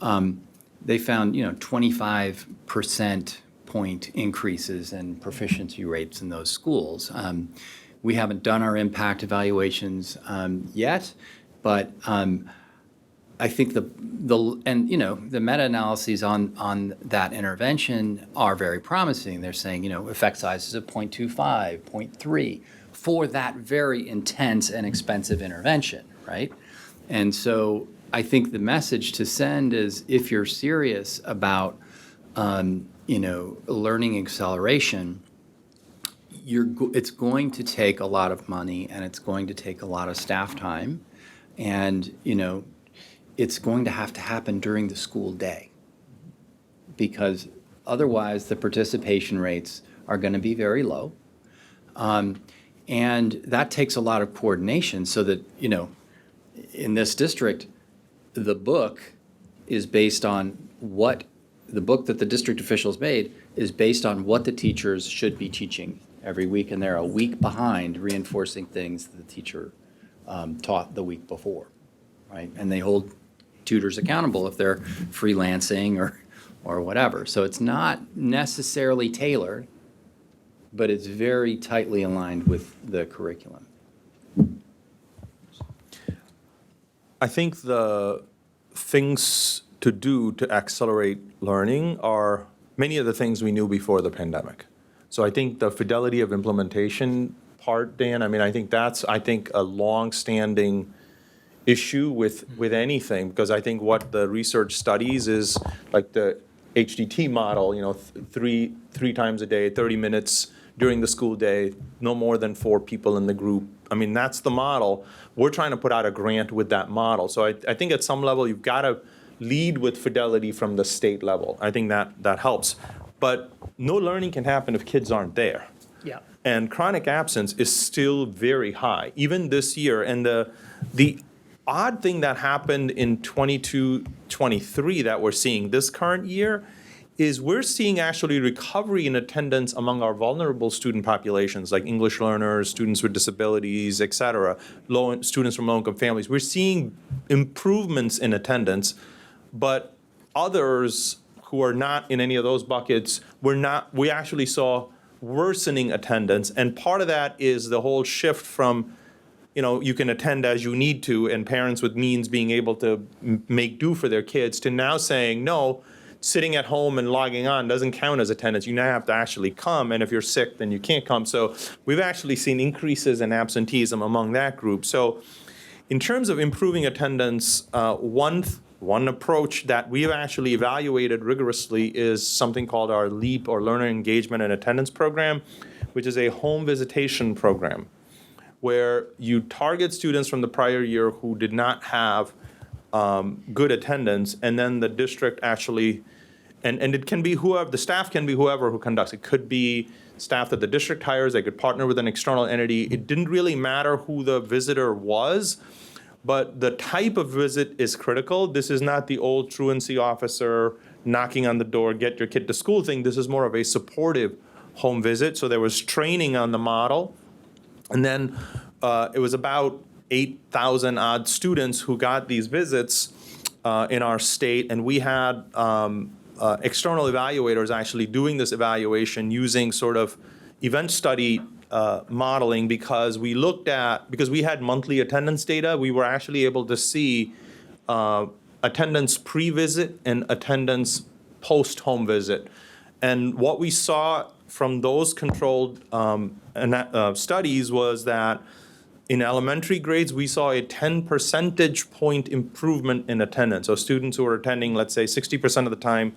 They found, 25% point increases in proficiency rates in those schools. We haven't done our impact evaluations yet, but I think the meta-analyses on that intervention are very promising. They're saying, effect sizes of 0.25, 0.3 for that very intense and expensive intervention, right? And so I think the message to send is, if you're serious about, learning acceleration, it's going to take a lot of money, and it's going to take a lot of staff time, and it's going to have to happen during the school day, because otherwise the participation rates are going to be very low, and that takes a lot of coordination. So that in this district, the book is based on the book that the district officials made is based on what the teachers should be teaching every week, and they're a week behind reinforcing things that the teacher taught the week before, right? And they hold tutors accountable if they're freelancing or whatever. So it's not necessarily tailored, but it's very tightly aligned with the curriculum. I think the things to do to accelerate learning are many of the things we knew before the pandemic. So I think the fidelity of implementation part, Dan, I think that's a long-standing issue with anything, because I think what the research studies is like the HDT model, three times a day, 30 minutes during the school day, no more than 4 people in the group. That's the model. We're trying to put out a grant with that model. So I think at some level, you've got to lead with fidelity from the state level. I think that helps. But no learning can happen if kids aren't there. Yeah. And chronic absence is still very high, even this year. And the odd thing that happened in 22-23 that we're seeing this current year is we're seeing actually recovery in attendance among our vulnerable student populations, like English learners, students with disabilities, et cetera, students from low-income families. We're seeing improvements in attendance, but others who are not in any of those buckets, we actually saw worsening attendance. And part of that is the whole shift from, you can attend as you need to, and parents with means being able to make do for their kids, to now saying, no, sitting at home and logging on doesn't count as attendance. You now have to actually come, and if you're sick, then you can't come. So we've actually seen increases in absenteeism among that group. So in terms of improving attendance, one approach that we've actually evaluated rigorously is something called our LEAP, or Learner Engagement and Attendance Program, which is a home visitation program where you target students from the prior year who did not have good attendance, and then the district actually, and it can be whoever, the staff can be whoever who conducts. It could be staff that the district hires, they could partner with an external entity. It didn't really matter who the visitor was, but the type of visit is critical. This is not the old truancy officer knocking on the door, get your kid to school thing. This is more of a supportive home visit. So there was training on the model. And then it was about 8,000 odd students who got these visits in our state, and we had external evaluators actually doing this evaluation using sort of event study modeling, because we had monthly attendance data, we were actually able to see attendance pre-visit and attendance post-home visit. And what we saw from those controlled studies was that in elementary grades, we saw a 10 percentage point improvement in attendance. So students who were attending, let's say, 60% of the time,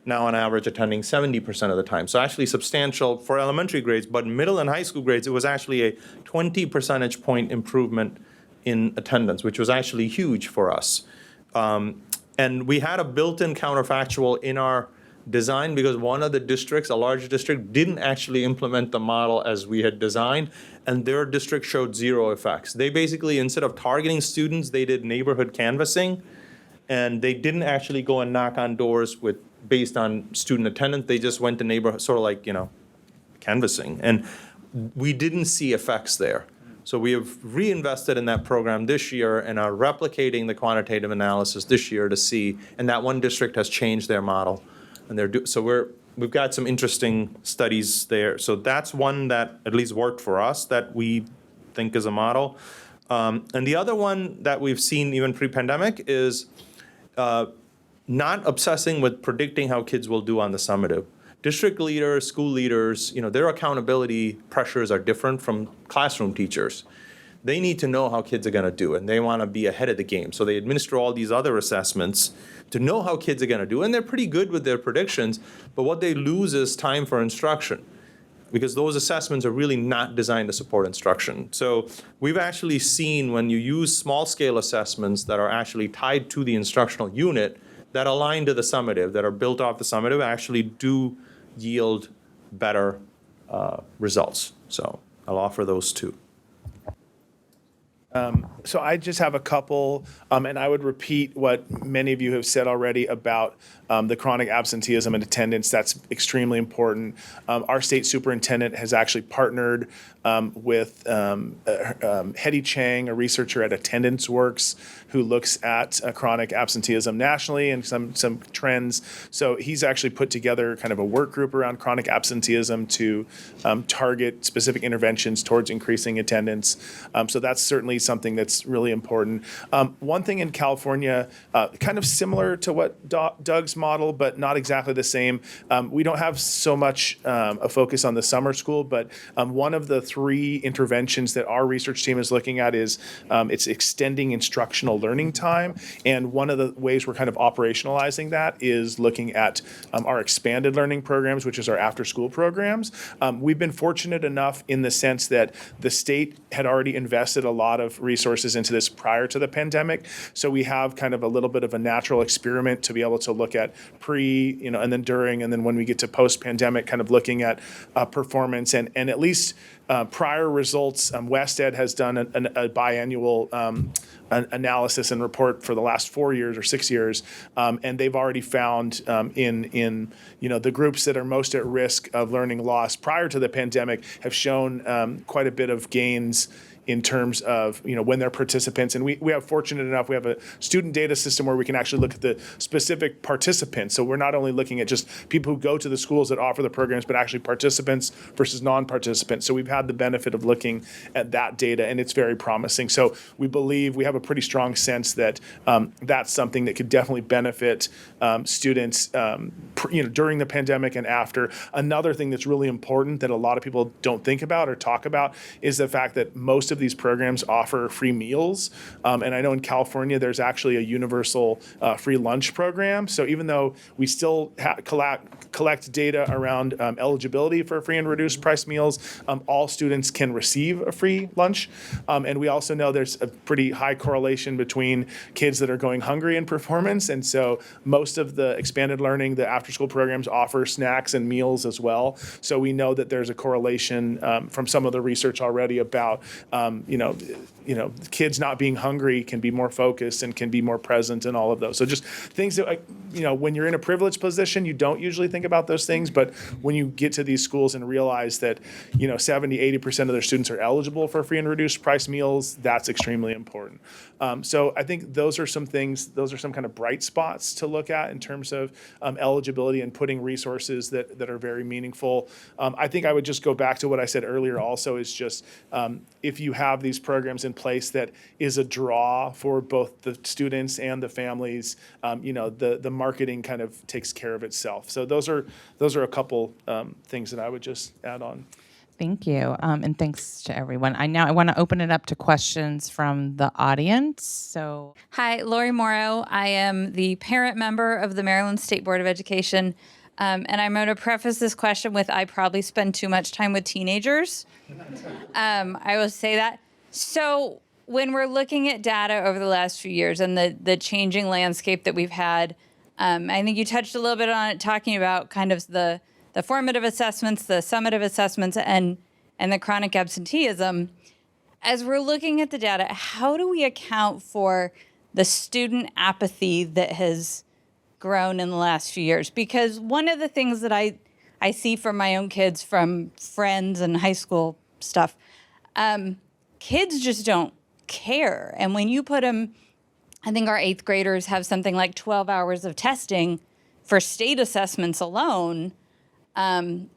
now on average attending 70% of the time. So actually substantial for elementary grades, but middle and high school grades, it was actually a 20 percentage point improvement in attendance, which was actually huge for us. And we had a built-in counterfactual in our design because one of the districts, a large district, didn't actually implement the model as we had designed, and their district showed zero effects. They basically, instead of targeting students, they did neighborhood canvassing, and they didn't actually go and knock on doors based on student attendance. They just went to neighborhood, sort of like, canvassing, and we didn't see effects there. So we have reinvested in that program this year and are replicating the quantitative analysis this year to see, and that one district has changed their model. And we've got some interesting studies there. So that's one that at least worked for us that we think is a model. And the other one that we've seen even pre-pandemic is not obsessing with predicting how kids will do on the summative. District leaders, school leaders, their accountability pressures are different from classroom teachers. They need to know how kids are going to do, and they want to be ahead of the game. So they administer all these other assessments to know how kids are going to do, and they're pretty good with their predictions, but what they lose is time for instruction, because those assessments are really not designed to support instruction. So we've actually seen when you use small-scale assessments that are actually tied to the instructional unit, that align to the summative, that are built off the summative, actually do yield better results. So I'll offer those two. So I just have a couple, and I would repeat what many of you have said already about the chronic absenteeism and attendance. That's extremely important. Our state superintendent has actually partnered with Hetty Chang, a researcher at Attendance Works, who looks at chronic absenteeism nationally and some trends. So he's actually put together kind of a work group around chronic absenteeism to target specific interventions towards increasing attendance. So that's certainly something that's really important. One thing in California, kind of similar to what Doug's model, but not exactly the same. We don't have so much a focus on the summer school, but one of the 3 interventions that our research team is looking at is it's extending instructional learning time. And one of the ways we're kind of operationalizing that is looking at our expanded learning programs, which is our after-school programs. We've been fortunate enough in the sense that the state had already invested a lot of resources into this prior to the pandemic. So we have kind of a little bit of a natural experiment to be able to look at and then during, and then when we get to post-pandemic, kind of looking at performance and at least prior results. WestEd has done a biannual analysis and report for the last 4 years or 6 years, and they've already found in the groups that are most at risk of learning loss prior to the pandemic have shown quite a bit of gains in terms of, when they're participants. And we have fortunate enough, we have a student data system where we can actually look at the specific participants. So we're not only looking at just people who go to the schools that offer the programs, but actually participants versus non-participants. So we've had the benefit of looking at that data, and it's very promising. So we believe we have a pretty strong sense that that's something that could definitely benefit students, during the pandemic and after. Another thing that's really important that a lot of people don't think about or talk about is the fact that most of these programs offer free meals. And I know in California, there's actually a universal free lunch program. So even though we still collect data around eligibility for free and reduced price meals, all students can receive a free lunch. And we also know there's a pretty high correlation between kids that are going hungry and performance. And so most of the expanded learning, the after-school programs offer snacks and meals as well. So we know that there's a correlation from some of the research already about, kids not being hungry can be more focused and can be more present in all of those. So just things that, when you're in a privileged position, you don't usually think about those things. But when you get to these schools and realize that, 70, 80% of their students are eligible for free and reduced price meals, that's extremely important. So I think those are some kind of bright spots to look at in terms of eligibility and putting resources that are very meaningful. I think I would just go back to what I said earlier also is just if you have these programs in place that is a draw for both the students and the families, the marketing kind of takes care of itself. So those are a couple things that I would just add on. Thank you, and thanks to everyone. I want to open it up to questions from the audience. So, Hi, Lori Morrow. I am the parent member of the Maryland State Board of Education, and I'm going to preface this question with I probably spend too much time with teenagers. I will say that. So when we're looking at data over the last few years and the changing landscape that we've had, I think you touched a little bit on it, talking about kind of the formative assessments, the summative assessments, and the chronic absenteeism. As we're looking at the data, how do we account for the student apathy that has grown in the last few years? Because one of the things that I see from my own kids, from friends and high school stuff, kids just don't care. And when you put them, I think our 8th graders have something like 12 hours of testing for state assessments alone.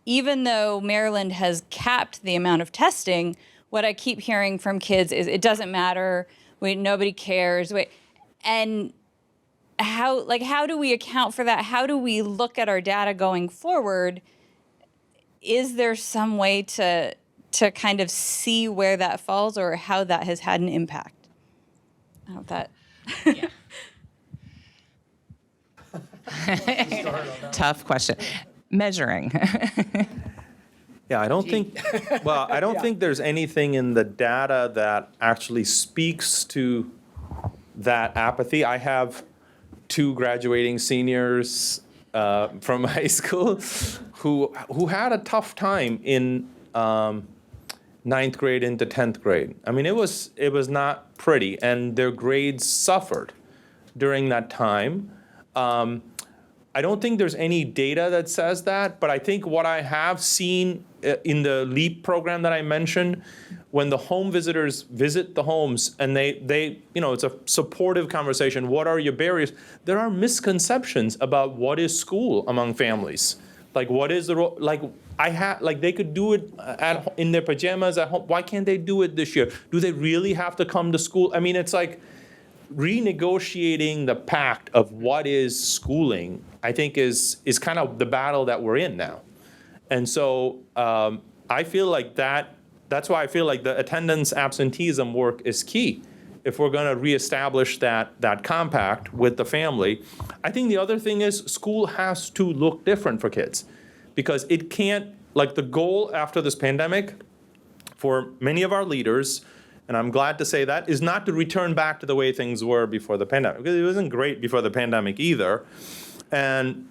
Even though Maryland has capped the amount of testing, what I keep hearing from kids is it doesn't matter, nobody cares. And how do we account for that? How do we look at our data going forward? Is there some way to kind of see where that falls or how that has had an impact? I don't know if that. tough question. Measuring. Yeah, I don't think there's anything in the data that actually speaks to that apathy. I have 2 graduating seniors from high school who had a tough time in 9th grade into 10th grade. I mean, it was not pretty, and their grades suffered during that time. I don't think there's any data that says that, but I think what I have seen in the LEAP program that I mentioned, when the home visitors visit the homes and they it's a supportive conversation. What are your barriers? There are misconceptions about what is school among families. Like, what is the role? They could do it in their pajamas at home. Why can't they do it this year? Do they really have to come to school? I mean, it's like renegotiating the pact of what is schooling, I think is kind of the battle that we're in now. And so I feel like that's why I feel like the attendance absenteeism work is key. If we're going to reestablish that compact with the family. I think the other thing is school has to look different for kids, because it can't, the goal after this pandemic for many of our leaders, and I'm glad to say that, is not to return back to the way things were before the pandemic, because it wasn't great before the pandemic either. And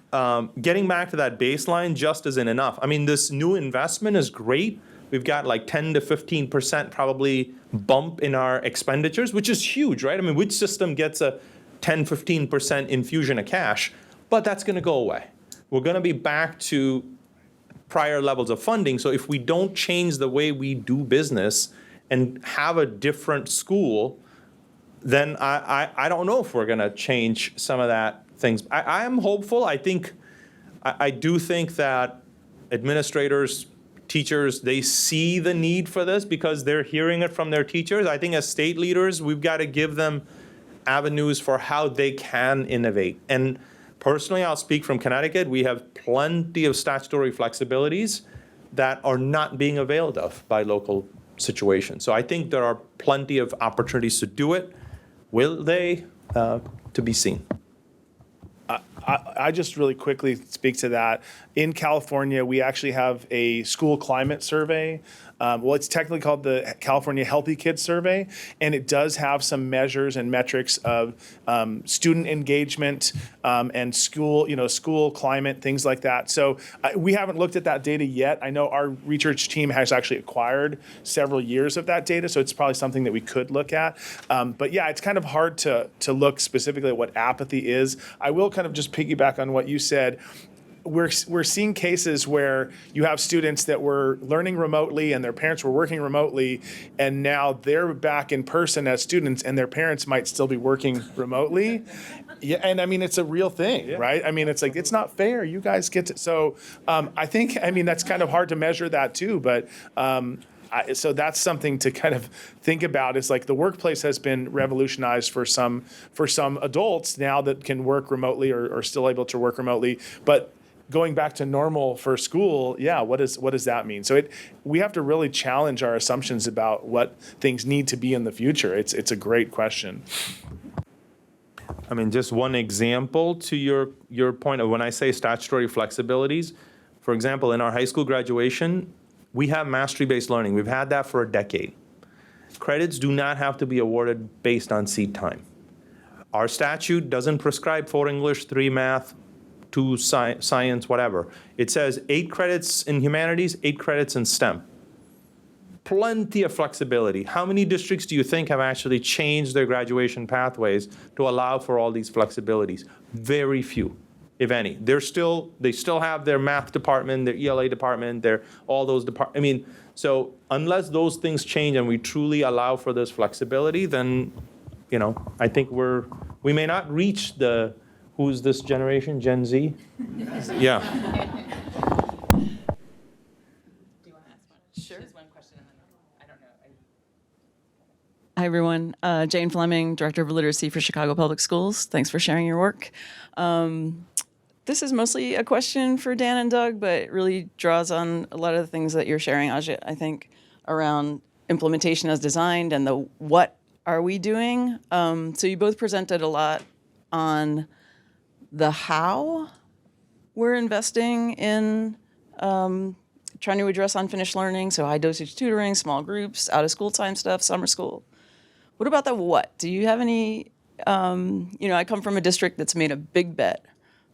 getting back to that baseline just isn't enough. I mean, this new investment is great. We've got 10 to 15% probably bump in our expenditures, which is huge, right? I mean, which system gets a 10, 15% infusion of cash? But that's going to go away. We're going to be back to prior levels of funding. So if we don't change the way we do business and have a different school, then I don't know if we're going to change some of that things. I am hopeful. I do think that administrators, teachers, they see the need for this because they're hearing it from their teachers. I think as state leaders, we've got to give them avenues for how they can innovate. And personally, I'll speak from Connecticut. We have plenty of statutory flexibilities that are not being availed of by local situations. So I think there are plenty of opportunities to do it. Will they? To be seen. I just really quickly speak to that. In California, we actually have a school climate survey. Well, it's technically called the California Healthy Kids Survey, and it does have some measures and metrics of student engagement and school climate, things like that. So we haven't looked at that data yet. I know our research team has actually acquired several years of that data, so it's probably something that we could look at. But yeah, it's kind of hard to look specifically at what apathy is. I will kind of just piggyback on what you said. We're seeing cases where you have students that were learning remotely and their parents were working remotely, and now they're back in person as students and their parents might still be working remotely. Yeah, and I mean, it's a real thing, right? I mean, it's like, it's not fair. You guys get to, so I think, I mean, that's kind of hard to measure that too, but so that's something to kind of think about. Is like the workplace has been revolutionized for some adults now that can work remotely or still able to work remotely, but going back to normal for school, yeah, what does that mean? So we have to really challenge our assumptions about what things need to be in the future. It's a great question. I mean, just one example to your point of when I say statutory flexibilities, for example, in our high school graduation, we have mastery-based learning. We've had that for a decade. Credits do not have to be awarded based on seat time. Our statute doesn't prescribe 4 English, 3 math, 2 science, whatever. It says 8 credits in humanities, 8 credits in STEM. Plenty of flexibility. How many districts do you think have actually changed their graduation pathways to allow for all these flexibilities? Very few, if any. They still have their math department, their ELA department, their all those departments. I mean, so unless those things change and we truly allow for this flexibility, then, I think we may not reach the, who's this generation, Gen Z? Yeah. Sure. Just one question, and then I don't know. Hi, everyone. Jane Fleming, Director of Literacy for Chicago Public Schools. Thanks for sharing your work. This is mostly a question for Dan and Doug, but it really draws on a lot of the things that you're sharing, Ajit, I think, around implementation as designed and the what are we doing. So you both presented a lot on the how we're investing in trying to address unfinished learning, so high dosage tutoring, small groups, out of school time stuff, summer school. What about the what? Do you have any, I come from a district that's made a big bet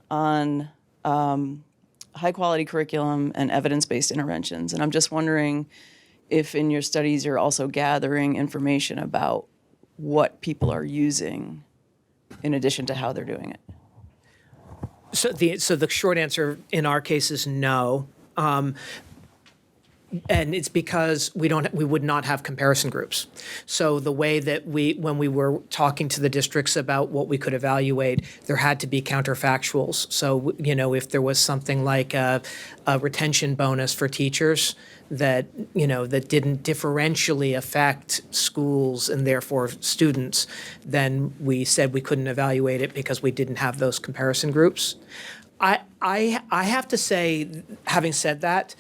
on high quality curriculum and evidence-based interventions, and I'm just wondering if in your studies you're also gathering information about what people are using in addition to how they're doing it. So the short answer in our case is no. And it's because we would not have comparison groups. So the way that when we were talking to the districts about what we could evaluate, there had to be counterfactuals. So, if there was something like a retention bonus for teachers that didn't differentially affect schools and therefore students, then we said we couldn't evaluate it because we didn't have those comparison groups. I have to say, having said that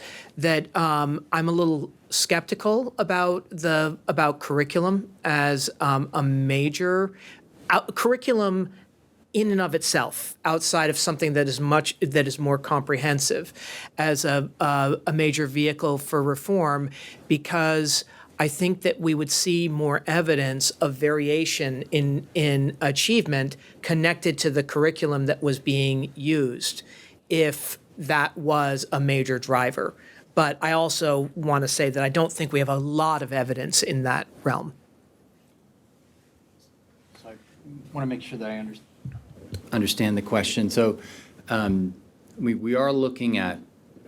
I'm a little skeptical about curriculum as a major curriculum in and of itself, outside of something that is more comprehensive, as a major vehicle for reform, because I think that we would see more evidence of variation in achievement connected to the curriculum that was being used if that was a major driver. But I also want to say that I don't think we have a lot of evidence in that realm. So I want to make sure that I understand the question. So we are looking at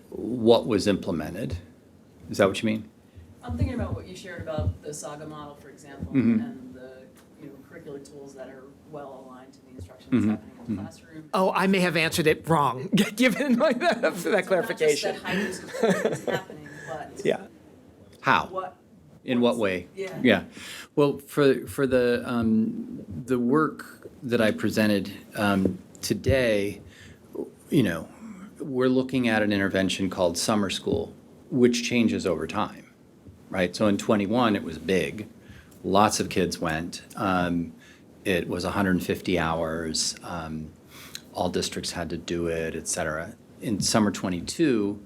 what was implemented. Is that what you mean? I'm thinking about what you shared about the Saga model, for example, Mm-hmm. and the curricular tools that are well aligned to the instruction that's happening in the classroom. Oh, I may have answered it wrong, given that clarification. Not just that high use is happening, but Yeah. How? what. In what way? Yeah. Yeah. Well, for the work that I presented today, we're looking at an intervention called summer school, which changes over time, right? So in 21, it was big. Lots of kids went. It was 150 hours. All districts had to do it, et cetera. In summer 22,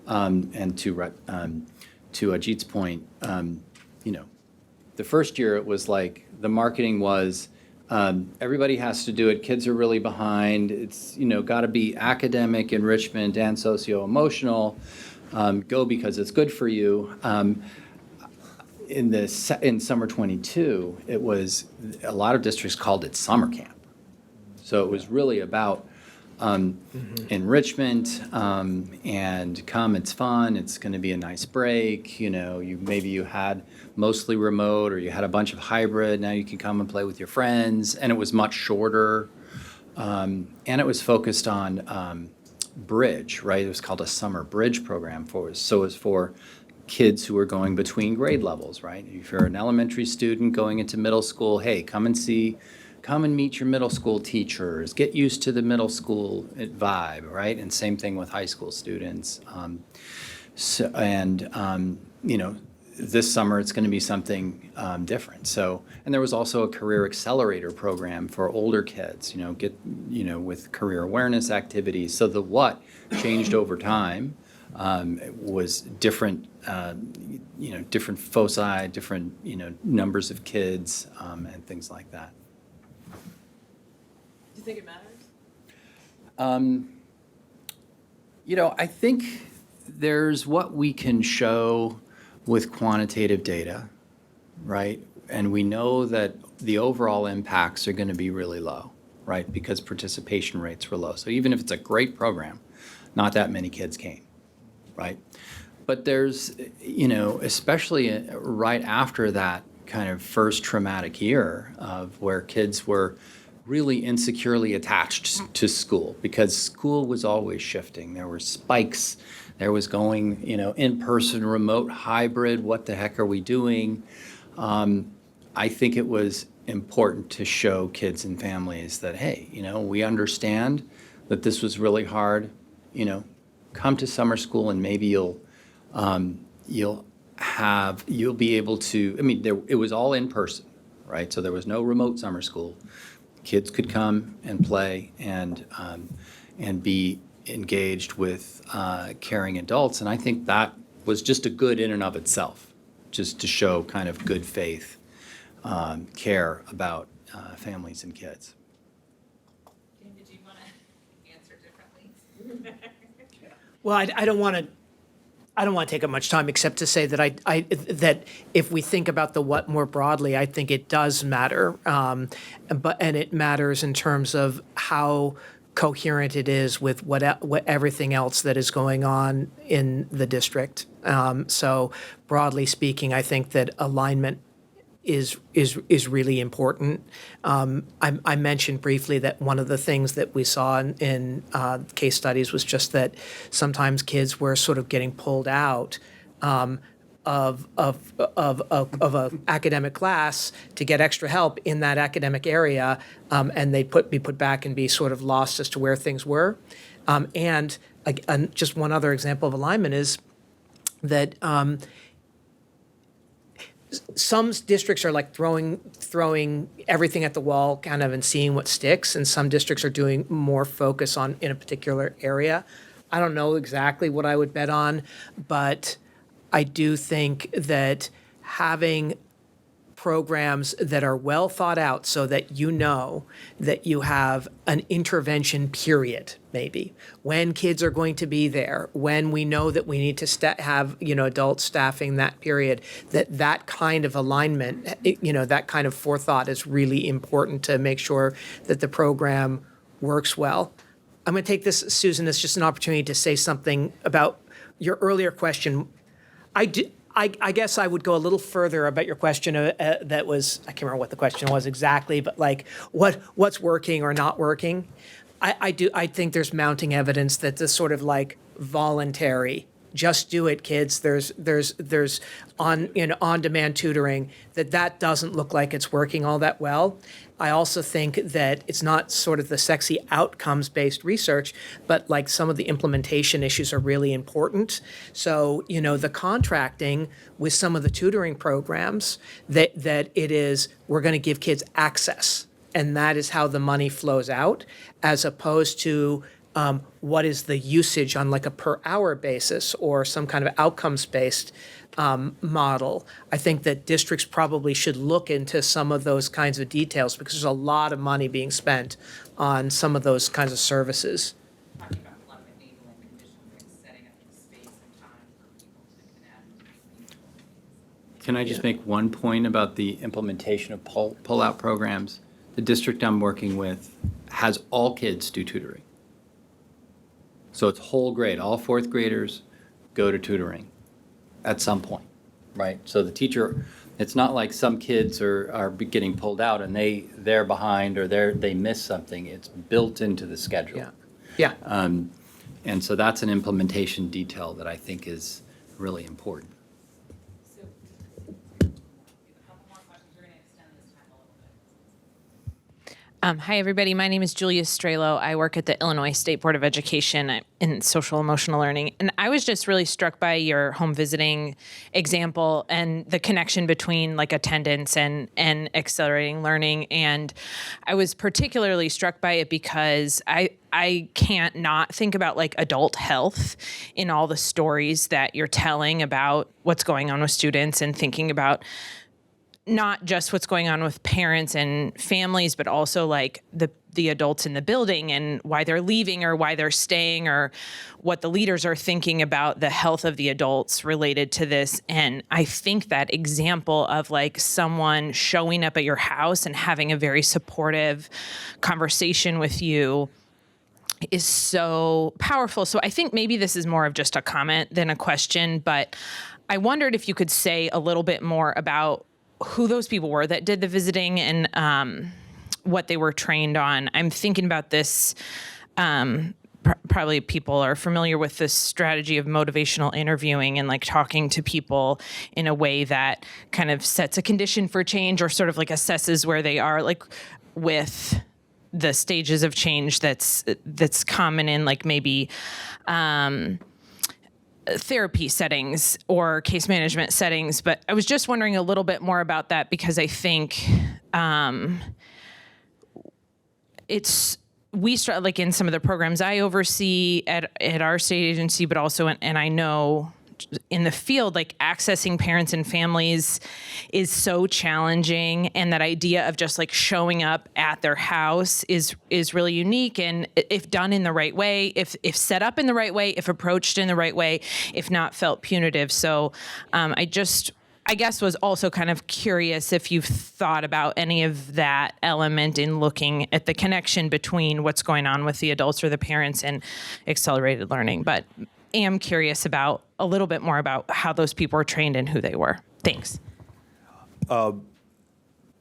and to Ajit's point, the first year it was like the marketing was everybody has to do it. Kids are really behind. It's got to be academic, enrichment, and socio-emotional. Go because it's good for you. In summer 22, it was a lot of districts called it summer camp. So it was really about enrichment and come, it's fun, it's going to be a nice break. Maybe you had mostly remote or you had a bunch of hybrid. Now you can come and play with your friends, and it was much shorter. And it was focused on bridge, right? It was called a summer bridge program so it was for kids who are going between grade levels, right? If you're an elementary student going into middle school, hey, come and meet your middle school teachers, get used to the middle school vibe, right? And same thing with high school students. This summer it's going to be something different. So, and there was also a career accelerator program for older kids, with career awareness activities. So the what changed over time. It was different, different foci, different, numbers of kids, and things like that. Do you think it matters? I think there's what we can show with quantitative data, right? And we know that the overall impacts are going to be really low, right? Because participation rates were low. So even if it's a great program, not that many kids came, right? But there's, especially right after that kind of first traumatic year of where kids were really insecurely attached to school because school was always shifting. There were spikes. There was going, in-person, remote, hybrid. What the heck are we doing? I think it was important to show kids and families that, hey, we understand that this was really hard. Come to summer school and maybe you'll be able to. It was all in person, right? So there was no remote summer school. Kids could come and play and be engaged with caring adults, and I think that was just a good in and of itself, just to show kind of good faith, care about families and kids. Did you want to answer differently? Well, I don't want to take up much time except to say that that if we think about the what more broadly, I think it does matter, and it matters in terms of how coherent it is with what everything else that is going on in the district. So broadly speaking, I think that alignment is really important. I mentioned briefly that one of the things that we saw in case studies was just that sometimes kids were sort of getting pulled out of a academic class to get extra help in that academic area, and they'd be put back and be sort of lost as to where things were. And just one other example of alignment is that some districts are like throwing everything at the wall kind of and seeing what sticks, and some districts are doing more focus in a particular area. I don't know exactly what I would bet on, but I do think that having programs that are well thought out so that that you have an intervention period, maybe, when kids are going to be there, when we know that we need to have, adult staffing that period, that kind of alignment, that kind of forethought is really important to make sure that the program works well. I'm going to take this, Susan, as just an opportunity to say something about your earlier question. I guess I would go a little further about your question that was, I can't remember what the question was exactly, but like what's working or not working. I think there's mounting evidence that this sort of like voluntary, just do it, kids. There's on-demand tutoring that doesn't look like it's working all that well. I also think that it's not sort of the sexy outcomes-based research, but like some of the implementation issues are really important. So, the contracting with some of the tutoring programs that it is, we're going to give kids access, and that is how the money flows out, as opposed to what is the usage on like a per hour basis or some kind of outcomes-based model. I think that districts probably should look into some of those kinds of details because there's a lot of money being spent on some of those kinds of services. Talking about a lot of enabling conditions, like setting up the space and time for people to connect. Can I just make one point about the implementation of pull-out programs? The district I'm working with has all kids do tutoring. So it's whole grade, all fourth graders go to tutoring at some point, right? So the teacher, it's not like some kids are getting pulled out and they're behind or they miss something. It's built into the schedule. Yeah. And so that's an implementation detail that I think is really important. So, a couple more questions. We're going to extend this time a little bit. Hi, everybody. My name is Julia Strelo. I work at the Illinois State Board of Education in social emotional learning. And I was just really struck by your home visiting example and the connection between like attendance and accelerating learning. And I was particularly struck by it because I can't not think about like adult health in all the stories that you're telling about what's going on with students and thinking about not just what's going on with parents and families, but also like the adults in the building and why they're leaving or why they're staying or what the leaders are thinking about the health of the adults related to this. And I think that example of like someone showing up at your house and having a very supportive conversation with you is so powerful. So I think maybe this is more of just a comment than a question, but I wondered if you could say a little bit more about who those people were that did the visiting and what they were trained on. I'm thinking about this, probably people are familiar with this strategy of motivational interviewing and like talking to people in a way that kind of sets a condition for change or sort of like assesses where they are like with the stages of change that's common in like maybe therapy settings or case management settings. But I was just wondering a little bit more about that because I think we start like in some of the programs I oversee at our state agency, but also and I know in the field, like accessing parents and families is so challenging. And that idea of just like showing up at their house is really unique. And if done in the right way, if set up in the right way, if approached in the right way, if not felt punitive. So I guess was also kind of curious if you've thought about any of that element in looking at the connection between what's going on with the adults or the parents and accelerated learning. But am curious about a little bit more about how those people were trained and who they were. Thanks. I'm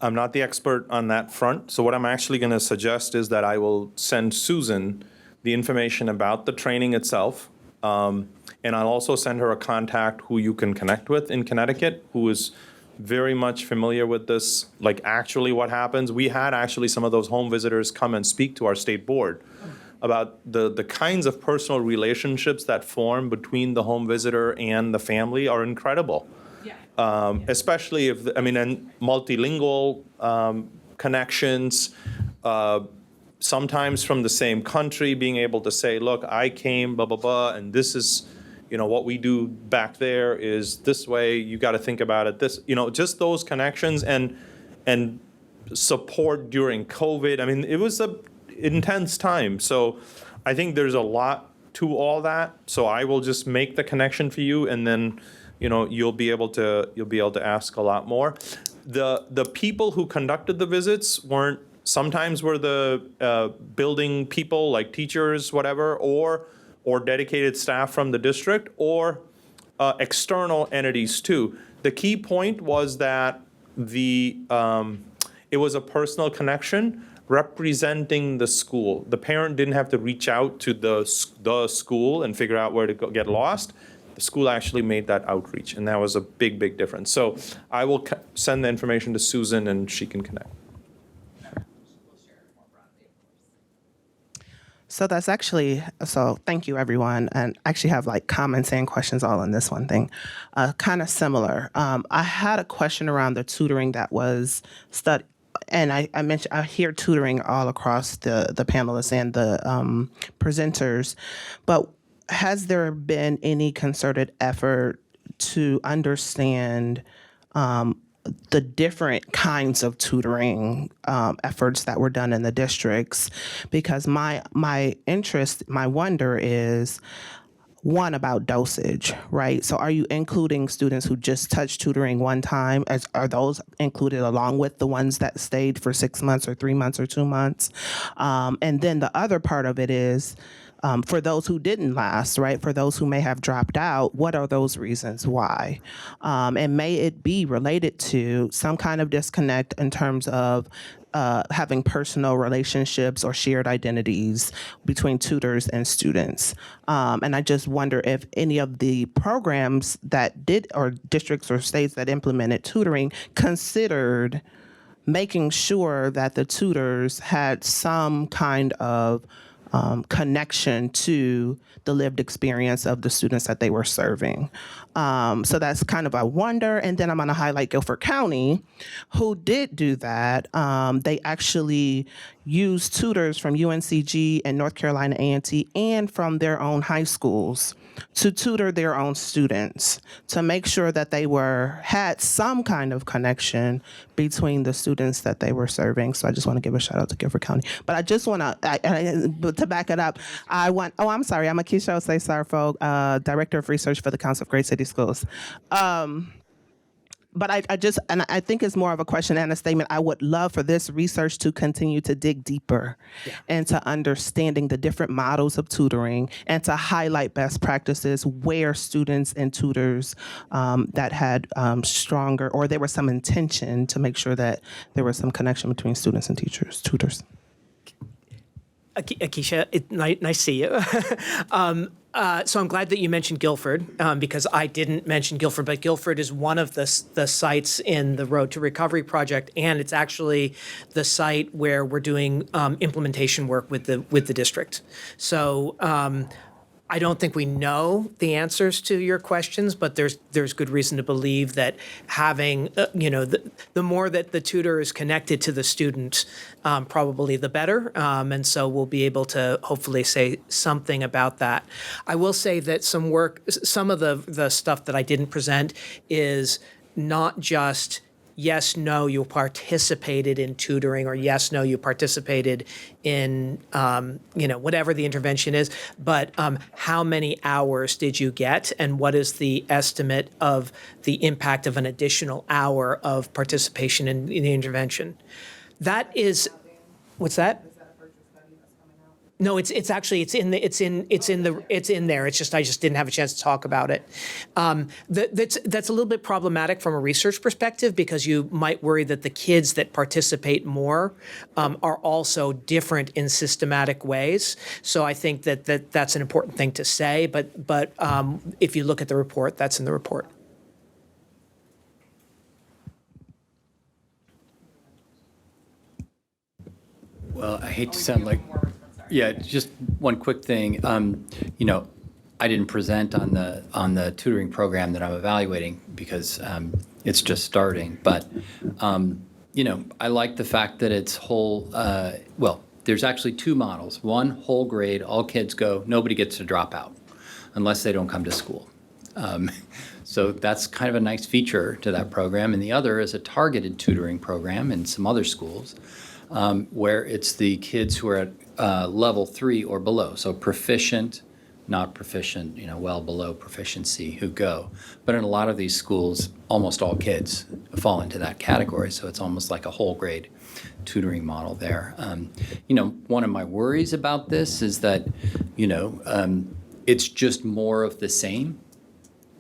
not the expert on that front, so what I'm actually going to suggest is that I will send Susan the information about the training itself, and I'll also send her a contact who you can connect with in Connecticut, who is very much familiar with this, like actually what happens. We had actually some of those home visitors come and speak to our state board about the kinds of personal relationships that form between the home visitor and the family are incredible. Yeah. Especially and multilingual connections, sometimes from the same country, being able to say, look, I came, blah, blah, blah, and this is, what we do back there is this way, you got to think about it this, just those connections and support during COVID. I mean, it was a intense time. So I think there's a lot to all that. So I will just make the connection for you, and then you'll be able to ask a lot more. The people who conducted the visits sometimes were the building people like teachers, whatever, or dedicated staff from the district, or external entities too. The key point was that it was a personal connection representing the school. The parent didn't have to reach out to the school and figure out where to go, get lost. The school actually made that outreach, and that was a big, big difference. So I will send the information to Susan, and she can connect. So that's actually, so thank you everyone, and I actually have like comments and questions all on this one thing. Kind of similar. I had a question around the tutoring that was studied, and I mentioned, I hear tutoring all across the panelists and the presenters, but has there been any concerted effort to understand the different kinds of tutoring efforts that were done in the districts? Because my interest, my wonder is, one, about dosage, right? So are you including students who just touched tutoring one time? Are those included along with the ones that stayed for 6 months or 3 months or 2 months? And then the other part of it is, for those who didn't last, right? For those who may have dropped out, what are those reasons why? And may it be related to some kind of disconnect in terms of having personal relationships or shared identities between tutors and students. And I just wonder if any of the programs that did, or districts or states that implemented tutoring, considered making sure that the tutors had some kind of connection to the lived experience of the students that they were serving. So that's kind of a wonder. And then I'm going to highlight Guilford County, who did do that. They actually used tutors from UNCG and North Carolina A&T and from their own high schools to tutor their own students to make sure that they had some kind of connection between the students that they were serving. So I just want to give a shout out to Guilford County. But I just want to back it up, I'm sorry, I'm Akeisha Osei-Sarfo, Director of Research for the Council of Great City Schools. But I think it's more of a question and a statement. I would love for this research to continue to dig deeper into understanding the different models of tutoring and to highlight best practices where students and tutors that had stronger, or there was some intention to make sure that there was some connection between students and tutors. Akeisha, nice to see you. So I'm glad that you mentioned Guilford, because I didn't mention Guilford, but Guilford is one of the sites in the Road to Recovery project, and it's actually the site where we're doing implementation work with the district. So I don't think we know the answers to your questions, but there's good reason to believe that having, the more that the tutor is connected to the student, probably the better. And so we'll be able to hopefully say something about that. I will say that some of the stuff that I didn't present is not just yes, no, you participated in tutoring, or yes, no, you participated in, whatever the intervention is, but how many hours did you get, and what is the estimate of the impact of an additional hour of participation in the intervention? That is, what's that? No, it's in there. It's just I just didn't have a chance to talk about it. That's a little bit problematic from a research perspective, because you might worry that the kids that participate more are also different in systematic ways. So I think that's an important thing to say. But if you look at the report, that's in the report. Well, I hate to sound like, yeah, just one quick thing. I didn't present on the tutoring program that I'm evaluating because it's just starting. But I like the fact that it's whole. There's actually two models. One, whole grade, all kids go, nobody gets to drop out unless they don't come to school. So that's kind of a nice feature to that program. And the other is a targeted tutoring program in some other schools, where it's the kids who are at level 3 or below, so proficient, not proficient, well below proficiency, who go. But in a lot of these schools, almost all kids fall into that category, so it's almost like a whole grade tutoring model there. One of my worries about this is that, it's just more of the same,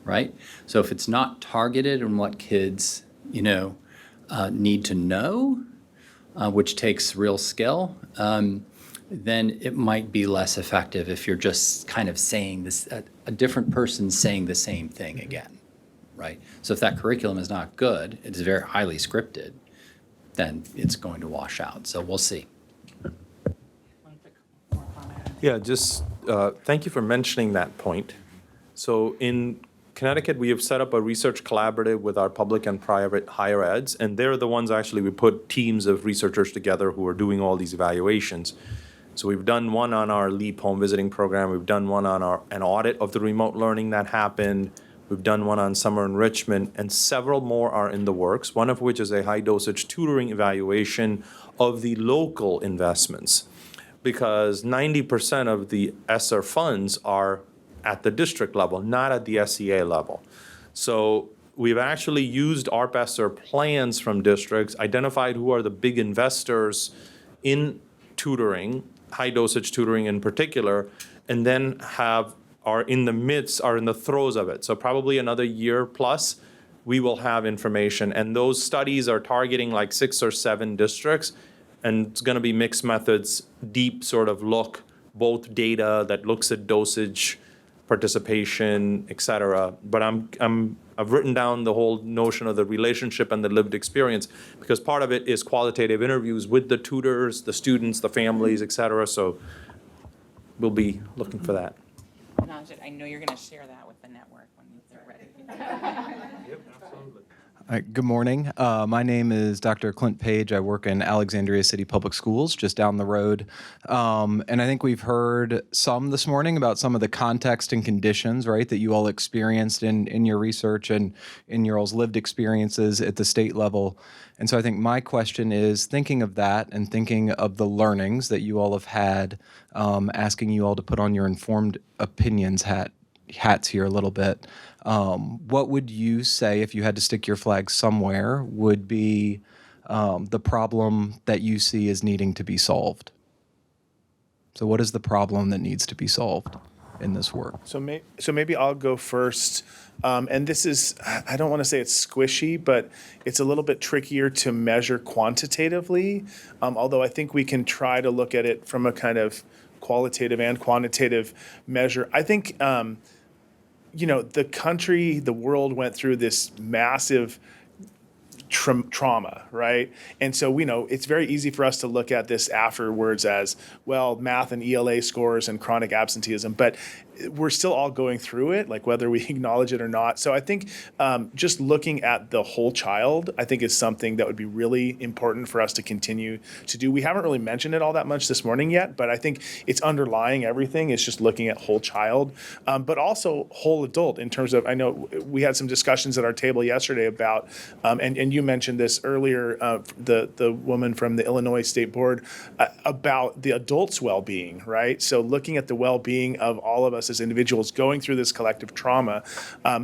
right? So if it's not targeted on what kids, need to know, which takes real skill, then it might be less effective if you're just kind of saying this, a different person saying the same thing again, right? So if that curriculum is not good, it's very highly scripted, then it's going to wash out. So we'll see. Yeah, just thank you for mentioning that point. So in Connecticut, we have set up a research collaborative with our public and private higher eds, and they're the ones actually, we put teams of researchers together who are doing all these evaluations. So we've done one on our LEAP home visiting program. We've done one on an audit of the remote learning that happened. We've done one on summer enrichment, and several more are in the works, one of which is a high-dosage tutoring evaluation of the local investments, because 90% of the ESSER funds are at the district level, not at the SEA level. So we've actually used ARP ESSER plans from districts, identified who are the big investors in tutoring, high-dosage tutoring in particular, and then are in the throes of it. So probably another year plus, we will have information. And those studies are targeting like 6 or 7 districts, and it's gonna be mixed methods, deep sort of look, both data that looks at dosage, participation, et cetera. But I've written down the whole notion of the relationship and the lived experience, because part of it is qualitative interviews with the tutors, the students, the families, et cetera. So we'll be looking for that. Najit, I know you're going to share that with the network when you're ready. Good morning. My name is Dr. Clint Page. I work in Alexandria City Public Schools, just down the road. And I think we've heard some this morning about some of the context and conditions, right, that you all experienced in your research and in your all's lived experiences at the state level. And so I think my question is, thinking of that and thinking of the learnings that you all have had, asking you all to put on your informed opinions hats here a little bit. What would you say, if you had to stick your flag somewhere, would be the problem that you see as needing to be solved? So what is the problem that needs to be solved in this work? So maybe I'll go first. And this is, I don't want to say it's squishy, but it's a little bit trickier to measure quantitatively. Although I think we can try to look at it from a kind of qualitative and quantitative measure. I think, the country, the world went through this massive trauma, right? And so we know it's very easy for us to look at this afterwards as, well, math and ELA scores and chronic absenteeism, but we're still all going through it, like whether we acknowledge it or not. So I think just looking at the whole child, I think is something that would be really important for us to continue to do. We haven't really mentioned it all that much this morning yet, but I think it's underlying everything. It's just looking at whole child, but also whole adult in terms of, I know we had some discussions at our table yesterday about, and you mentioned this earlier, the woman from the Illinois State Board, about the adult's well-being, right? So looking at the well-being of all of us as individuals going through this collective trauma.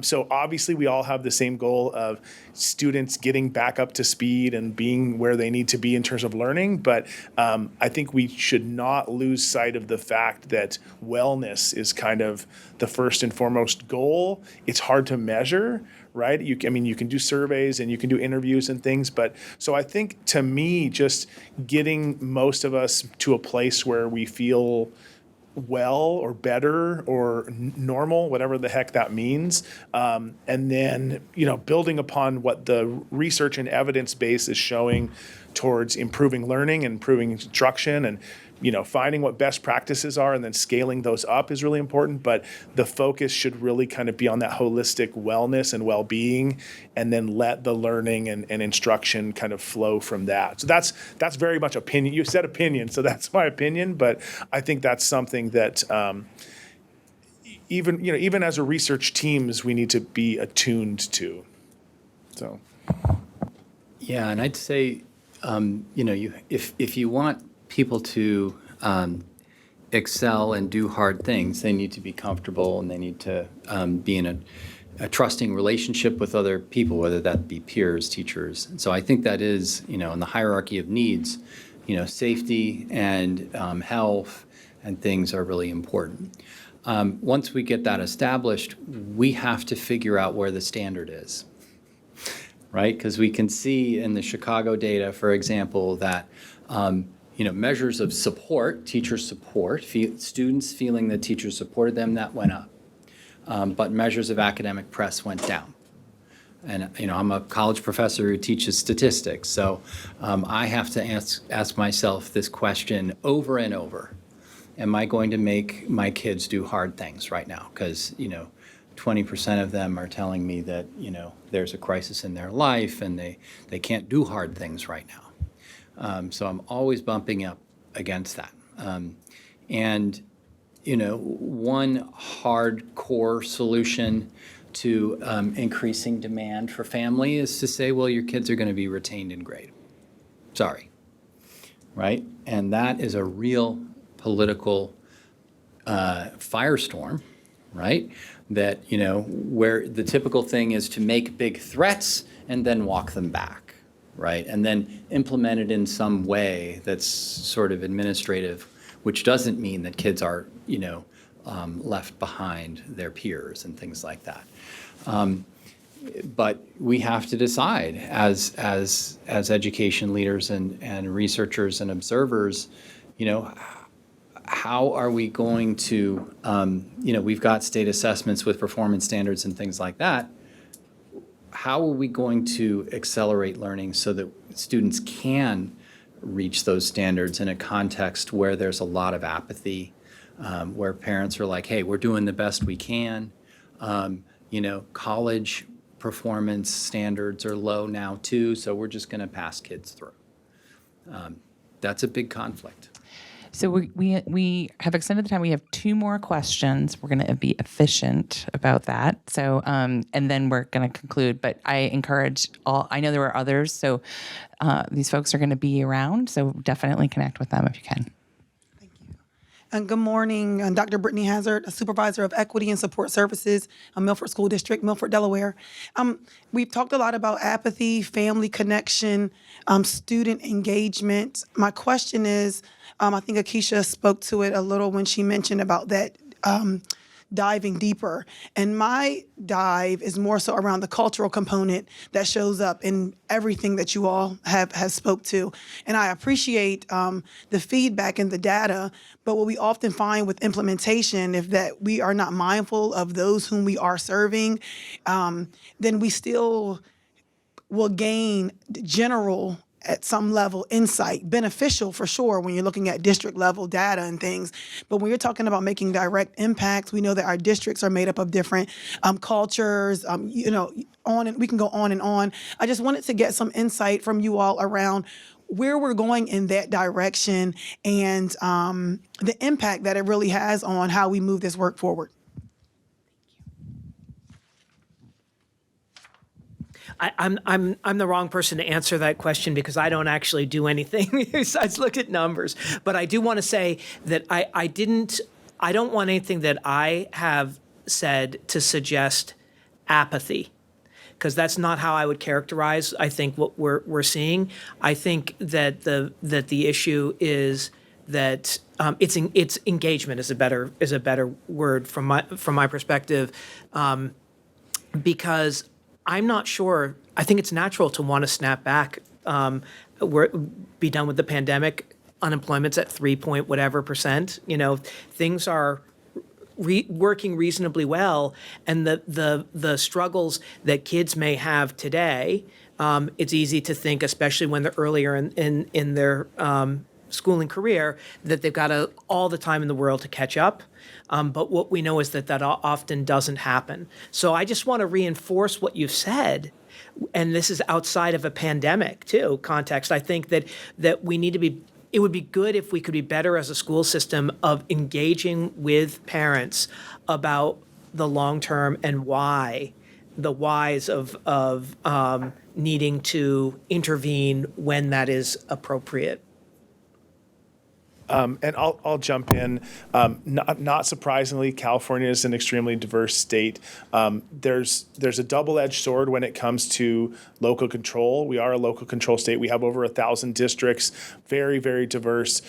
So obviously we all have the same goal of students getting back up to speed and being where they need to be in terms of learning. But I think we should not lose sight of the fact that wellness is kind of the first and foremost goal. It's hard to measure, right? You can do surveys and you can do interviews and things, but so I think to me, just getting most of us to a place where we feel well or better or normal, whatever the heck that means. And then, building upon what the research and evidence base is showing towards improving learning and improving instruction and, finding what best practices are and then scaling those up is really important. But the focus should really kind of be on that holistic wellness and well-being, and then let the learning and instruction kind of flow from that. So that's very much opinion. You said opinion, so that's my opinion. But I think that's something that even as a research teams, we need to be attuned to. So. Yeah, and I'd say, if you want people to excel and do hard things, they need to be comfortable and they need to be in a trusting relationship with other people, whether that be peers, teachers. And so I think that is, in the hierarchy of needs, safety and health and things are really important. Once we get that established, we have to figure out where the standard is, right? Because we can see in the Chicago data, for example, that measures of support, teacher support, students feeling that teachers supported them, that went up. But measures of academic press went down. And I'm a college professor who teaches statistics, so I have to ask myself this question over and over. Am I going to make my kids do hard things right now? Because 20% of them are telling me that there's a crisis in their life and they can't do hard things right now. So I'm always bumping up against that. One hardcore solution to increasing demand for family is to say, well, your kids are going to be retained in grade. Sorry, right? And that is a real political firestorm, right? That, where the typical thing is to make big threats and then walk them back, right? And then implement it in some way that's sort of administrative, which doesn't mean that kids are, left behind their peers and things like that. But we have to decide as education leaders and researchers and observers, how are we going to, we've got state assessments with performance standards and things like that. How are we going to accelerate learning so that students can reach those standards in a context where there's a lot of apathy, where parents are like, hey, we're doing the best we can. College performance standards are low now too, so we're just going to pass kids through. That's a big conflict. So we have extended the time. We have 2 more questions. We're going to be efficient about that. So and then we're going to conclude. But I encourage all. I know there are others. So these folks are going to be around. So definitely connect with them if you can. And good morning. I'm Dr. Brittany Hazard, a supervisor of equity and support services in Milford School District, Milford, Delaware. We've talked a lot about apathy, family connection, student engagement. My question is, I think Akeisha spoke to it a little when she mentioned about that diving deeper. And my dive is more so around the cultural component that shows up in everything that you all have spoke to. And I appreciate the feedback and the data, but what we often find with implementation, if that we are not mindful of those whom we are serving, then we still will gain general at some level insight, beneficial for sure when you're looking at district level data and things. But when you're talking about making direct impacts, we know that our districts are made up of different cultures, on and we can go on and on. I just wanted to get some insight from you all around where we're going in that direction and the impact that it really has on how we move this work forward. I'm the wrong person to answer that question because I don't actually do anything besides look at numbers. But I do want to say that I don't want anything that I have said to suggest apathy, because that's not how I would characterize, I think, what we're seeing. I think that the issue is that it's engagement is a better word from my perspective, because I'm not sure. I think it's natural to want to snap back. Be done with the pandemic. Unemployment's at 3% Things are working reasonably well, and the struggles that kids may have today. It's easy to think, especially when they're earlier in their schooling career, that they've got all the time in the world to catch up. But what we know is that often doesn't happen. So I just want to reinforce what you've said, and this is outside of a pandemic too context. I think that we need to be. It would be good if we could be better as a school system of engaging with parents about the long term and the whys of needing to intervene when that is appropriate. And I'll jump in. Not surprisingly, California is an extremely diverse state. There's a double-edged sword when it comes to local control. We are a local control state. We have over 1,000 districts, very, very diverse,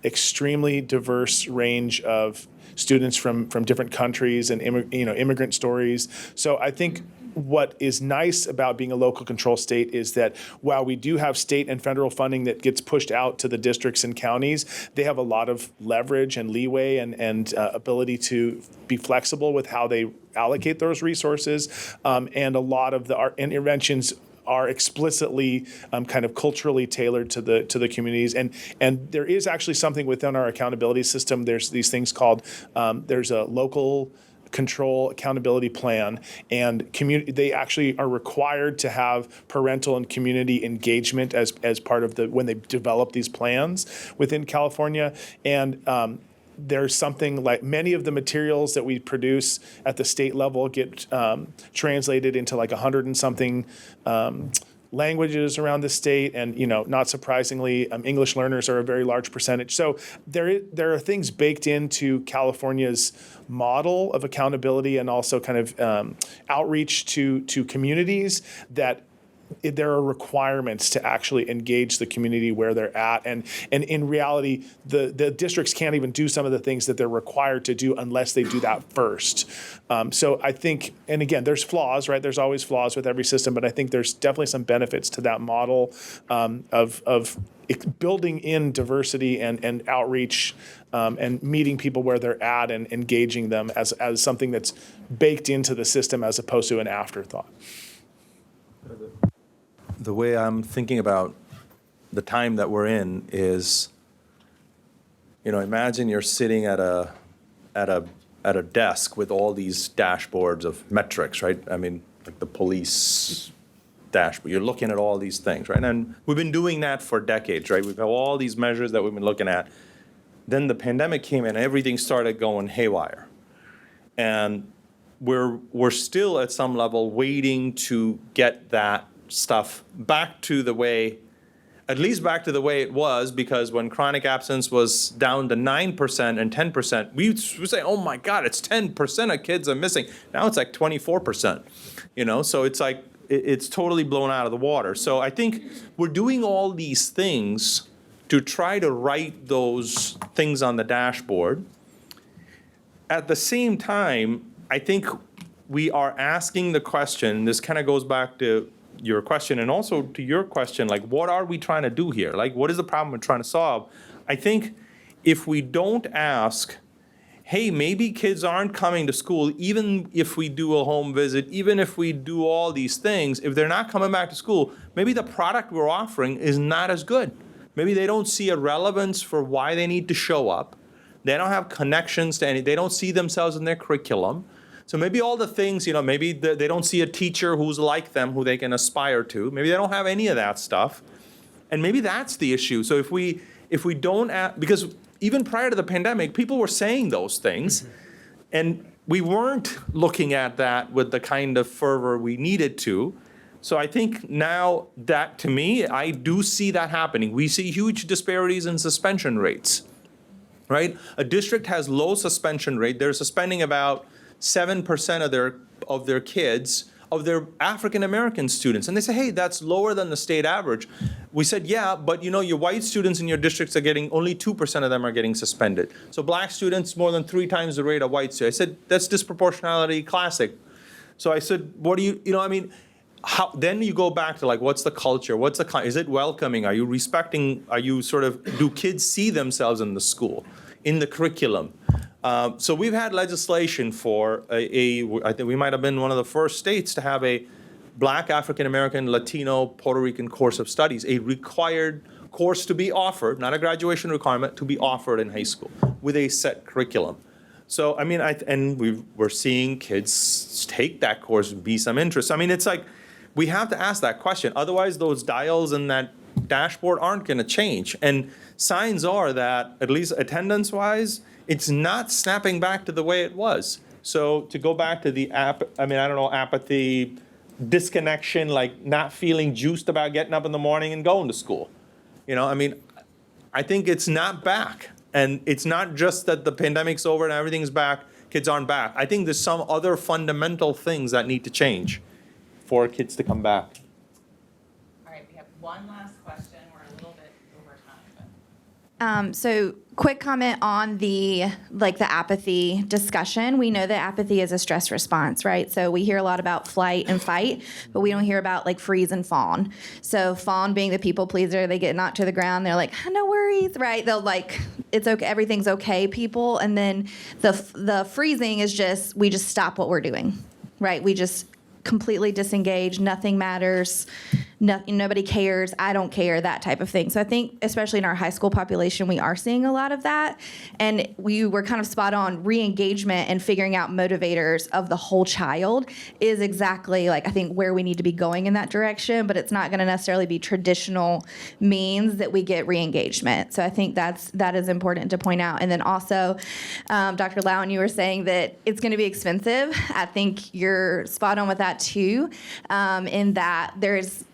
extremely diverse range of students from different countries and immigrant stories. So I think what is nice about being a local control state is that while we do have state and federal funding that gets pushed out to the districts and counties, they have a lot of leverage and leeway and ability to be flexible with how they allocate those resources. And a lot of our interventions are explicitly kind of culturally tailored to the communities, and there is actually something within our accountability system. There's these things called there's a local control accountability plan, and they actually are required to have parental and community engagement as part of when they develop these plans within California. And there's something like many of the materials that we produce at the state level get translated into like 100 and something languages around the state, and not surprisingly, English learners are a very large percentage. So there are things baked into California's model of accountability and also kind of outreach to communities that there are requirements to actually engage the community where they're at, and in reality, the districts can't even do some of the things that they're required to do unless they do that first. So I think, and again, there's flaws, right? There's always flaws with every system, but I think there's definitely some benefits to that model of building in diversity and outreach and meeting people where they're at and engaging them as something that's baked into the system as opposed to an afterthought. The way I'm thinking about the time that we're in is, imagine you're sitting at a desk with all these dashboards of metrics, right? I mean, like the police dashboard. You're looking at all these things, right? And we've been doing that for decades, right? We've got all these measures that we've been looking at. Then the pandemic came in, and everything started going haywire. And we're still at some level waiting to get that stuff back to the way it was, because when chronic absence was down to 9% and 10%, we say, oh my God, it's 10% of kids are missing. Now it's like 24%, so it's like, it's totally blown out of the water. So I think we're doing all these things to try to write those things on the dashboard. At the same time, I think we are asking the question, this kind of goes back to your question and also to your question, like, what are we trying to do here? Like, what is the problem we're trying to solve? I think if we don't ask, hey, maybe kids aren't coming to school, even if we do a home visit, even if we do all these things, if they're not coming back to school, maybe the product we're offering is not as good. Maybe they don't see a relevance for why they need to show up. They don't have connections to they don't see themselves in their curriculum. So maybe all the things, maybe they don't see a teacher who's like them, who they can aspire to. Maybe they don't have any of that stuff. And maybe that's the issue. So if we don't, because even prior to the pandemic, people were saying those things, and we weren't looking at that with the kind of fervor we needed to. So I think now that, to me, I do see that happening. We see huge disparities in suspension rates, right? A district has low suspension rate. They're suspending about 7% of their kids, of their African American students. And they say, hey, that's lower than the state average. We said, yeah, but your white students in your districts are getting, only 2% of them are getting suspended. So black students, more than 3 times the rate of white students. I said, that's disproportionality classic. So I said, what do you, how, then you go back to like, what's the culture? Is it welcoming? Are you respecting, do kids see themselves in the school, in the curriculum? So we've had legislation for I think we might have been one of the first states to have a Black, African American, Latino, Puerto Rican course of studies, a required course to be offered, not a graduation requirement, to be offered in high school with a set curriculum. So, we're seeing kids take that course and be some interest. It's like, we have to ask that question. Otherwise, those dials in that dashboard aren't going to change. And signs are that, at least attendance-wise, it's not snapping back to the way it was. So to go back to the apathy, disconnection, like not feeling juiced about getting up in the morning and going to school. I think it's not back. And it's not just that the pandemic's over and everything's back, kids aren't back. I think there's some other fundamental things that need to change for kids to come back. All right, we have one last question. We're a little bit over time. So quick comment on the apathy discussion. We know that apathy is a stress response, right? So we hear a lot about flight and fight, but we don't hear about like freeze and fawn. So fawn being the people pleaser, they get knocked to the ground. They're like, no worries, right? They'll like, it's okay, everything's okay, people. And then the freezing is just, we just stop what we're doing, right? We just completely disengage, nothing matters, nobody cares, I don't care, that type of thing. So I think, especially in our high school population, we are seeing a lot of that. And we were kind of spot on. Re-engagement and figuring out motivators of the whole child is exactly like, I think, where we need to be going in that direction, but it's not going to necessarily be traditional means that we get re-engagement. So I think that is important to point out. And then also, Dr. Lowen, you were saying that it's going to be expensive. I think you're spot on with that too, in that there's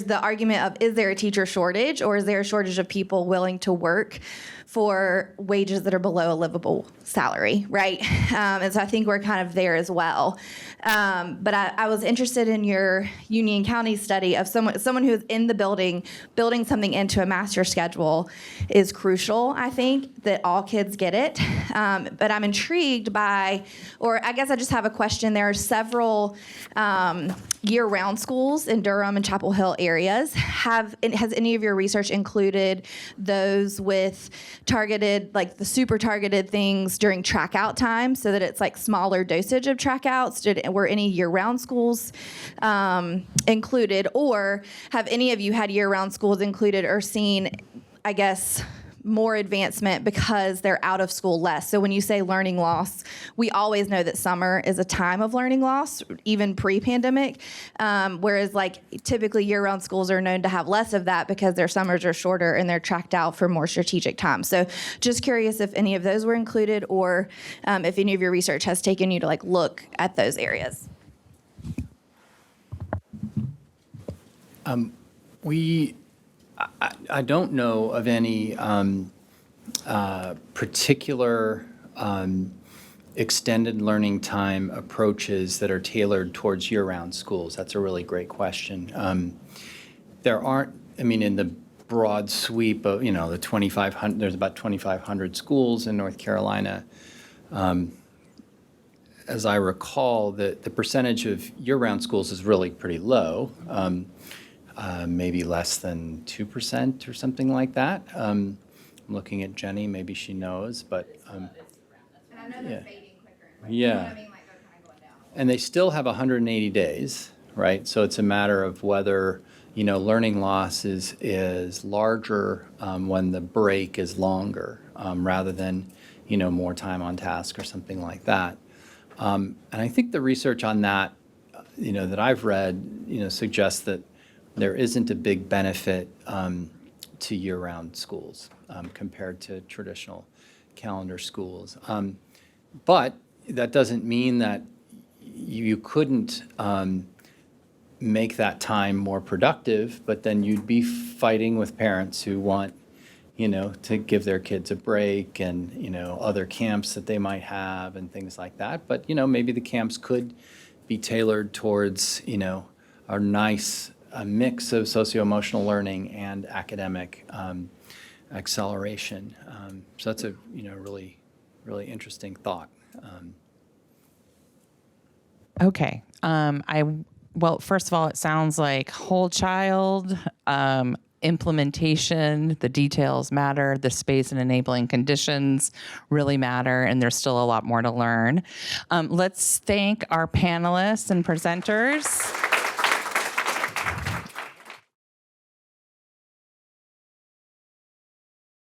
the argument of, is there a teacher shortage, or is there a shortage of people willing to work for wages that are below a livable salary, right? And so I think we're kind of there as well. But I was interested in your Union County study of someone who's in the building something into a master schedule is crucial, I think, that all kids get it. But I'm intrigued by, or I guess I just have a question. There are several year-round schools in Durham and Chapel Hill areas. Has any of your research included those with targeted, like the super targeted things during track out time, so that it's like smaller dosage of track outs? Were any year-round schools included, or have any of you had year-round schools included or seen, I guess, more advancement because they're out of school less? So when you say learning loss, we always know that summer is a time of learning loss, even pre-pandemic, whereas like typically year-round schools are known to have less of that because their summers are shorter and they're tracked out for more strategic time. So just curious if any of those were included, or if any of your research has taken you to like look at those areas. I don't know of any particular extended learning time approaches that are tailored towards year-round schools. That's a really great question. There aren't, I mean, in the broad sweep of, the 2,500, there's about 2,500 schools in North Carolina. As I recall, the percentage of year-round schools is really pretty low. Maybe less than 2% or something like that. I'm looking at Jenny, maybe she knows, but And I know they're fading quicker. yeah. You know what I mean? Like they're kind of going down. And they still have 180 days, right? So it's a matter of whether, learning loss is larger when the break is longer, rather than, more time on task or something like that. And I think the research on that, that I've read, suggests that there isn't a big benefit to year-round schools compared to traditional calendar schools. But that doesn't mean that you couldn't make that time more productive, but then you'd be fighting with parents who want, to give their kids a break and, other camps that they might have and things like that. But, maybe the camps could be tailored towards, a nice mix of socio-emotional learning and academic acceleration. So that's a really, really interesting thought. Okay. Well, first of all, it sounds like whole child implementation, the details matter, the space and enabling conditions really matter, and there's still a lot more to learn. Let's thank our panelists and presenters.